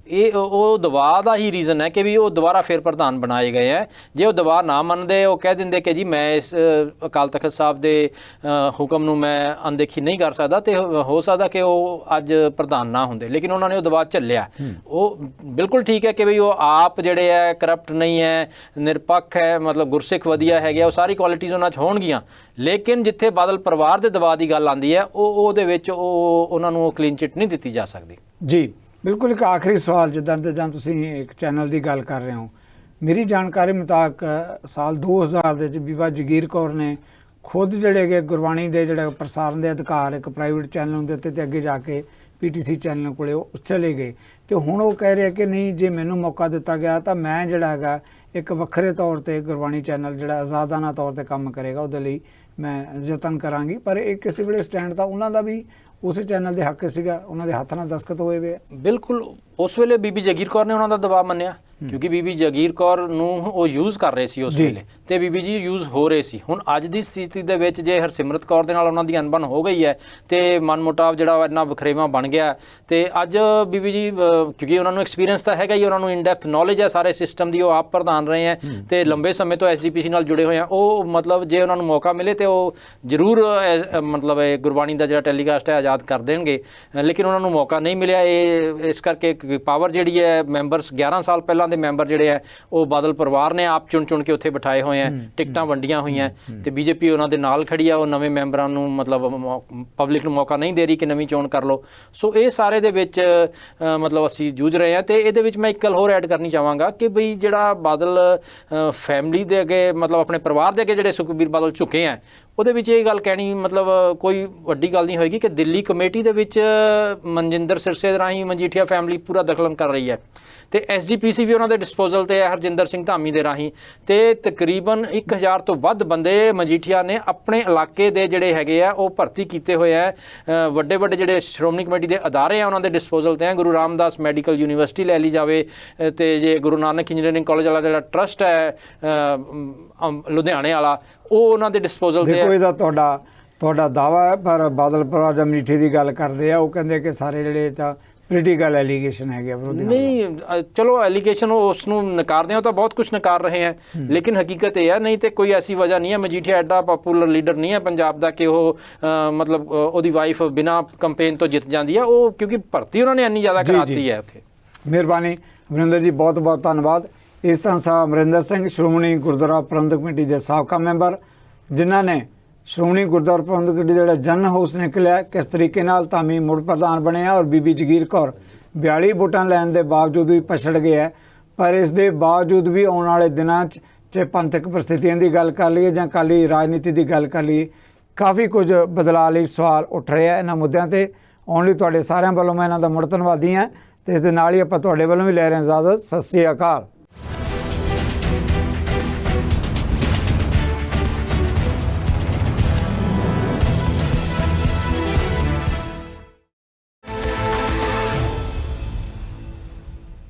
ਇਹ ਉਹ ਦਬਾਅ ਦਾ ਹੀ ਰੀਜ਼ਨ ਹੈ ਕਿ ਵੀ ਉਹ ਦੁਬਾਰਾ ਫਿਰ ਪ੍ਰਧਾਨ ਬਣਾਏ ਗਏ ਹੈ। ਜੇ ਉਹ ਦਬਾਅ ਨਾ ਮੰਨਦੇ, ਉਹ ਕਹਿ ਦਿੰਦੇ ਕਿ ਜੀ ਮੈਂ ਇਸ ਅਕਾਲ ਤਖਤ ਸਾਹਿਬ ਦੇ ਹੁਕਮ ਨੂੰ ਮੈਂ ਅਣਦੇਖੀ ਨਹੀਂ ਕਰ ਸਕਦਾ, ਤੇ ਹੋ ਸਕਦਾ ਕਿ ਉਹ ਅੱਜ ਪ੍ਰਧਾਨ ਨਾ ਹੁੰਦੇ, ਲੇਕਿਨ ਉਹਨਾਂ ਨੇ ਉਹ ਦਬਾਅ ਝੱਲਿਆ। ਉਹ ਬਿਲਕੁਲ ਠੀਕ ਹੈ ਕਿ ਵੀ ਉਹ ਆਪ ਜਿਹੜੇ ਹੈ ਕਰਪਟ ਨਹੀਂ ਹੈ, ਨਿਰਪੱਖ ਹੈ, ਮਤਲਬ ਗੁਰਸਿੱਖ ਵਧੀਆ ਹੈਗੇ, ਉਹ ਸਾਰੀ ਕੁਆਲਿਟੀਜ਼ ਉਹਨਾਂ 'ਚ ਹੋਣਗੀਆਂ, ਲੇਕਿਨ ਜਿੱਥੇ ਬਾਦਲ ਪਰਿਵਾਰ ਦੇ ਦਬਾਅ ਦੀ ਗੱਲ ਆਉਂਦੀ ਹੈ ਉਹਦੇ ਵਿੱਚ ਉਹਨਾਂ ਨੂੰ ਕਲੀਨ ਚਿੱਟ ਨਹੀਂ ਦਿੱਤੀ ਜਾ ਸਕਦੀ। ਜੀ ਬਿਲਕੁਲ। ਇੱਕ ਆਖਰੀ ਸਵਾਲ, ਜਿੱਦਾਂ ਤੁਸੀਂ ਇੱਕ ਚੈਨਲ ਦੀ ਗੱਲ ਕਰ ਰਹੇ ਹੋ, ਮੇਰੀ ਜਾਣਕਾਰੀ ਮੁਤਾਬਕ ਸਾਲ 2000 ਦੇ ਵਿੱਚ ਬੀਬਾ ਜਗੀਰ ਕੌਰ ਨੇ ਖੁਦ ਜਿਹੜੇ ਕਿ ਗੁਰਬਾਣੀ ਦੇ ਜਿਹੜੇ ਪ੍ਰਸਾਰਨ ਦੇ ਅਧਿਕਾਰ ਇੱਕ ਪ੍ਰਾਈਵੇਟ ਚੈਨਲ ਦੇ ਉੱਤੇ ਤੇ ਅੱਗੇ ਜਾ ਕੇ ਪੀਟੀਸੀ ਚੈਨਲ ਕੋਲੇ ਉਹ ਚਲੇ ਗਏ, ਤੇ ਹੁਣ ਉਹ ਕਹਿ ਰਿਹਾ ਕਿ ਨਹੀਂ, ਜੇ ਮੈਨੂੰ ਮੌਕਾ ਦਿੱਤਾ ਗਿਆ ਤਾਂ ਮੈਂ ਜਿਹੜਾ ਹੈਗਾ ਇੱਕ ਵੱਖਰੇ ਤੌਰ ਤੇ ਗੁਰਬਾਣੀ ਚੈਨਲ ਜਿਹੜਾ ਆਜ਼ਾਦਾਨਾ ਤੌਰ ਤੇ ਕੰਮ ਕਰੇਗਾ, ਉਹਦੇ ਲਈ ਮੈਂ ਯਤਨ ਕਰਾਂਗੀ। ਪਰ ਇਹ ਕਿਸੇ ਵੇਲੇ ਸਟੈਂਡ ਤਾਂ ਉਹਨਾਂ ਦਾ ਵੀ ਉਸੇ ਚੈਨਲ ਦੇ ਹੱਕ ਸੀਗਾ, ਉਹਨਾਂ ਦੇ ਹੱਥ ਨਾਲ ਦਸਤਖਤ ਹੋਏ ਵੇ। ਬਿਲਕੁਲ, ਉਸ ਵੇਲੇ ਬੀਬੀ ਜਗੀਰ ਕੌਰ ਨੇ ਉਹਨਾਂ ਦਾ ਦਬਾਅ ਮੰਨਿਆ ਕਿਉਂਕਿ ਬੀਬੀ ਜਗੀਰ ਕੌਰ ਨੂੰ ਉਹ ਯੂਜ਼ ਕਰ ਰਹੇ ਸੀ ਉਸ ਵੇਲੇ ਤੇ ਬੀਬੀ ਜੀ ਯੂਜ਼ ਹੋ ਰਹੇ ਸੀ। ਹੁਣ ਅੱਜ ਦੀ ਸਥਿਤੀ ਦੇ ਵਿੱਚ ਜੇ ਹਰਸਿਮਰਤ ਕੌਰ ਦੇ ਨਾਲ ਉਹਨਾਂ ਦੀ ਅਣਬਣ ਹੋ ਗਈ ਹੈ ਤੇ ਮਨਮੁਟਾਵ ਜਿਹੜਾ ਇੰਨਾ ਵਖਰੇਵਾਂ ਬਣ ਗਿਆ ਤੇ ਅੱਜ ਬੀਬੀ ਜੀ ਕਿਉਂਕਿ ਉਹਨਾਂ ਨੂੰ ਐਕਸਪੀਰੀਅੰਸ ਤਾਂ ਹੈਗਾ ਹੀ, ਉਹਨਾਂ ਨੂੰ ਇਨ ਡੈਪਥ ਨੌਲੇਜ ਹੈ ਸਾਰੇ ਸਿਸਟਮ ਦੀ, ਉਹ ਆਪ ਪ੍ਰਧਾਨ ਰਹੇ ਹੈ ਤੇ ਲੰਬੇ ਸਮੇਂ ਤੋਂ SGPC ਨਾਲ ਜੁੜੇ ਹੋਏ ਆ। ਉਹ ਮਤਲਬ ਜੇ ਉਹਨਾਂ ਨੂੰ ਮੌਕਾ ਮਿਲੇ ਤੇ ਉਹ ਜ਼ਰੂਰ ਮਤਲਬ ਇਹ ਗੁਰਬਾਣੀ ਦਾ ਜਿਹੜਾ ਟੈਲੀਕਾਸਟ ਹੈ ਆਜ਼ਾਦ ਕਰ ਦੇਣਗੇ, ਲੇਕਿਨ ਉਹਨਾਂ ਨੂੰ ਮੌਕਾ ਨਹੀਂ ਮਿਲਿਆ। ਇਹ ਇਸ ਕਰਕੇ ਪਾਵਰ ਜਿਹੜੀ ਹੈ ਮੈਂਬਰਸ 11 ਸਾਲ ਪਹਿਲਾਂ ਦੇ ਮੈਂਬਰ ਜਿਹੜੇ ਹੈ ਉਹ ਬਾਦਲ ਪਰਿਵਾਰ ਨੇ ਆਪ ਚੁਣ ਕੇ ਉੱਥੇ ਬਿਠਾਏ ਹੋਏ ਆ, ਟਿਕਟਾਂ ਵੰਡੀਆਂ ਹੋਈਆਂ ਤੇ BJP ਉਹਨਾਂ ਦੇ ਨਾਲ ਖੜੀ ਆ। ਉਹ ਨਵੇਂ ਮੈਂਬਰਾਂ ਨੂੰ ਮਤਲਬ ਪਬਲਿਕ ਨੂੰ ਮੌਕਾ ਨਹੀਂ ਦੇ ਰਹੀ ਕਿ ਨਵੀਂ ਚੋਣ ਕਰ ਲਓ। ਸੋ ਇਹ ਸਾਰੇ ਦੇ ਵਿੱਚ ਮਤਲਬ ਅਸੀਂ ਜੂਝ ਰਹੇ ਹਾਂ। ਤੇ ਇਹਦੇ ਵਿੱਚ ਮੈਂ ਇੱਕ ਗੱਲ ਹੋਰ ਐਡ ਕਰਨੀ ਚਾਹਾਂਗਾ ਕਿ ਬਈ ਜਿਹੜਾ ਬਾਦਲ ਫੈਮਿਲੀ ਦੇ ਅੱਗੇ ਮਤਲਬ ਆਪਣੇ ਪਰਿਵਾਰ ਦੇ ਅੱਗੇ ਜਿਹੜੇ ਸੁਖਬੀਰ ਬਾਦਲ ਝੁਕੇ ਆ, ਉਹਦੇ ਵਿੱਚ ਇਹ ਗੱਲ ਕਹਿਣੀ ਮਤਲਬ ਕੋਈ ਵੱਡੀ ਗੱਲ ਨਹੀਂ ਹੋਏਗੀ ਕਿ ਦਿੱਲੀ ਕਮੇਟੀ ਦੇ ਵਿੱਚ ਮਨਜਿੰਦਰ ਸਿਰਸੇ ਦੇ ਰਾਹੀਂ ਮਜੀਠੀਆ ਫੈਮਿਲੀ ਪੂਰਾ ਦਖਲ ਕਰ ਰਹੀ ਹੈ ਤੇ SGPC ਵੀ ਉਹਨਾਂ ਦੇ ਡਿਸਪੋਜ਼ਲ ਤੇ ਹੈ ਹਰਜਿੰਦਰ ਸਿੰਘ ਧਾਮੀ ਦੇ ਰਾਹੀਂ। ਤੇ ਤਕਰੀਬਨ 1000 ਤੋਂ ਵੱਧ ਬੰਦੇ ਮਜੀਠੀਆ ਨੇ ਆਪਣੇ ਇਲਾਕੇ ਦੇ ਜਿਹੜੇ ਹੈਗੇ ਆ ਉਹ ਭਰਤੀ ਕੀਤੇ ਹੋਏ ਆ। ਵੱਡੇ ਜਿਹੜੇ ਸ਼੍ਰੋਮਣੀ ਕਮੇਟੀ ਦੇ ਅਦਾਰੇ ਆ ਉਹਨਾਂ ਦੇ ਡਿਸਪੋਜ਼ਲ ਤੇ ਹੈ। ਗੁਰੂ ਰਾਮਦਾਸ ਮੈਡੀਕਲ ਯੂਨੀਵਰਸਿਟੀ ਲੈ ਲਈ ਜਾਵੇ ਤੇ ਜੇ ਗੁਰੂ ਨਾਨਕ ਇੰਜੀਨੀਅਰਿੰਗ ਕਾਲਜ ਵਾਲਾ ਜਿਹੜਾ ਟਰਸਟ ਹੈ ਲੁਧਿਆਣੇ ਵਾਲਾ, ਉਹ ਉਹਨਾਂ ਦੇ ਡਿਸਪੋਜ਼ਲ ਤੇ ਹੈ। ਦੇਖੋ ਇਹਦਾ ਤੁਹਾਡਾ ਦਾਵਾ ਹੈ, ਪਰ ਬਾਦਲ ਪਰਿਵਾਰ ਜਦ ਮਜੀਠੀ ਦੀ ਗੱਲ ਕਰਦੇ ਆ ਉਹ ਕਹਿੰਦੇ ਕਿ ਸਾਰੇ ਜਿਹੜੇ ਤਾਂ ਪੋਲੀਟੀਕਲ ਐਲੀਗੇਸ਼ਨ ਹੈਗੇ ਵਿਰੋਧੀ ਨਹੀਂ। ਚਲੋ ਐਲੀਗੇਸ਼ਨ ਉਸ ਨੂੰ ਨਕਾਰਦੇ ਹੋ ਤਾਂ ਬਹੁਤ ਕੁਝ ਨਕਾਰ ਰਹੇ ਹੈ, ਲੇਕਿਨ ਹਕੀਕਤ ਇਹ ਹੈ ਨਹੀਂ ਤੇ ਕੋਈ ਐਸੀ ਵਜ੍ਹਾ ਨਹੀਂ ਹੈ। ਮਜੀਠੀਆ ਐਡਾ ਪਪੂਲਰ ਲੀਡਰ ਨਹੀਂ ਹੈ ਪੰਜਾਬ ਦਾ ਕਿ ਉਹ ਮਤਲਬ ਉਹਦੀ ਵਾਈਫ ਬਿਨਾਂ ਕੰਪੇਨ ਤੋਂ ਜਿੱਤ ਜਾਂਦੀ ਹੈ। ਉਹ ਕਿਉਂਕਿ ਭਰਤੀ ਉਹਨਾਂ ਨੇ ਇੰਨੀ ਜ਼ਿਆਦਾ ਕਰਾਤੀ ਹੈ ਉੱਥੇ। ਮਿਹਰਬਾਨੀ ਅਮਰਿੰਦਰ ਜੀ, ਬਹੁਤ ਬਹੁਤ ਧੰਨਵਾਦ। ਇਸ ਸੰਸਾ ਅਮਰਿੰਦਰ ਸਿੰਘ ਸ਼੍ਰੋਮਣੀ ਗੁਰਦੁਆਰਾ ਪ੍ਰਬੰਧਕ ਕਮੇਟੀ ਦੇ ਸਾਬਕਾ ਮੈਂਬਰ, ਜਿਨ੍ਹਾਂ ਨੇ ਸ਼੍ਰੋਮਣੀ ਗੁਰਦੁਆਰਾ ਪ੍ਰਬੰਧਕ ਕਮੇਟੀ ਦਾ ਜਿਹੜਾ ਜਨ ਹਾਊਸ ਨਿਕਲਿਆ ਕਿਸ ਤਰੀਕੇ ਨਾਲ ਧਾਮੀ ਮੁੜ ਪ੍ਰਧਾਨ ਬਣਿਆ ਔਰ ਬੀਬੀ ਜਗੀਰ ਕੌਰ 42 ਵੋਟਾਂ ਲੈਣ ਦੇ ਬਾਵਜੂਦ ਵੀ ਪਛੜ ਗਿਆ। ਪਰ ਇਸ ਦੇ ਬਾਵਜੂਦ ਵੀ ਆਉਣ ਵਾਲੇ ਦਿਨਾਂ 'ਚ ਚਾਹੇ ਪੰਥਕ ਪ੍ਰਸਥਿਤੀਆਂ ਦੀ ਗੱਲ ਕਰ ਲਈਏ ਜਾਂ ਅਕਾਲੀ ਰਾਜਨੀਤੀ ਦੀ ਗੱਲ ਕਰ ਲਈਏ, ਕਾਫੀ ਕੁਝ ਬਦਲਾਅ ਲਈ ਸਵਾਲ ਉੱਠ ਰਿਹਾ ਇਹਨਾਂ ਮੁੱਦਿਆਂ ਤੇ। ਆਉਣ ਲਈ ਤੁਹਾਡੇ ਸਾਰਿਆਂ ਵੱਲੋਂ ਮੈਂ ਇਹਨਾਂ ਦਾ ਮੁੜ ਧੰਨਵਾਦੀ ਹਾਂ ਤੇ ਇਸ ਦੇ ਨਾਲ ਹੀ ਆਪਾਂ ਤੁਹਾਡੇ ਵੱਲੋਂ ਵੀ ਲੈ ਰਹੇ ਹਾਂ ਇਜਾਜ਼ਤ। ਸਤਿ ਸ੍ਰੀ ਅਕਾਲ।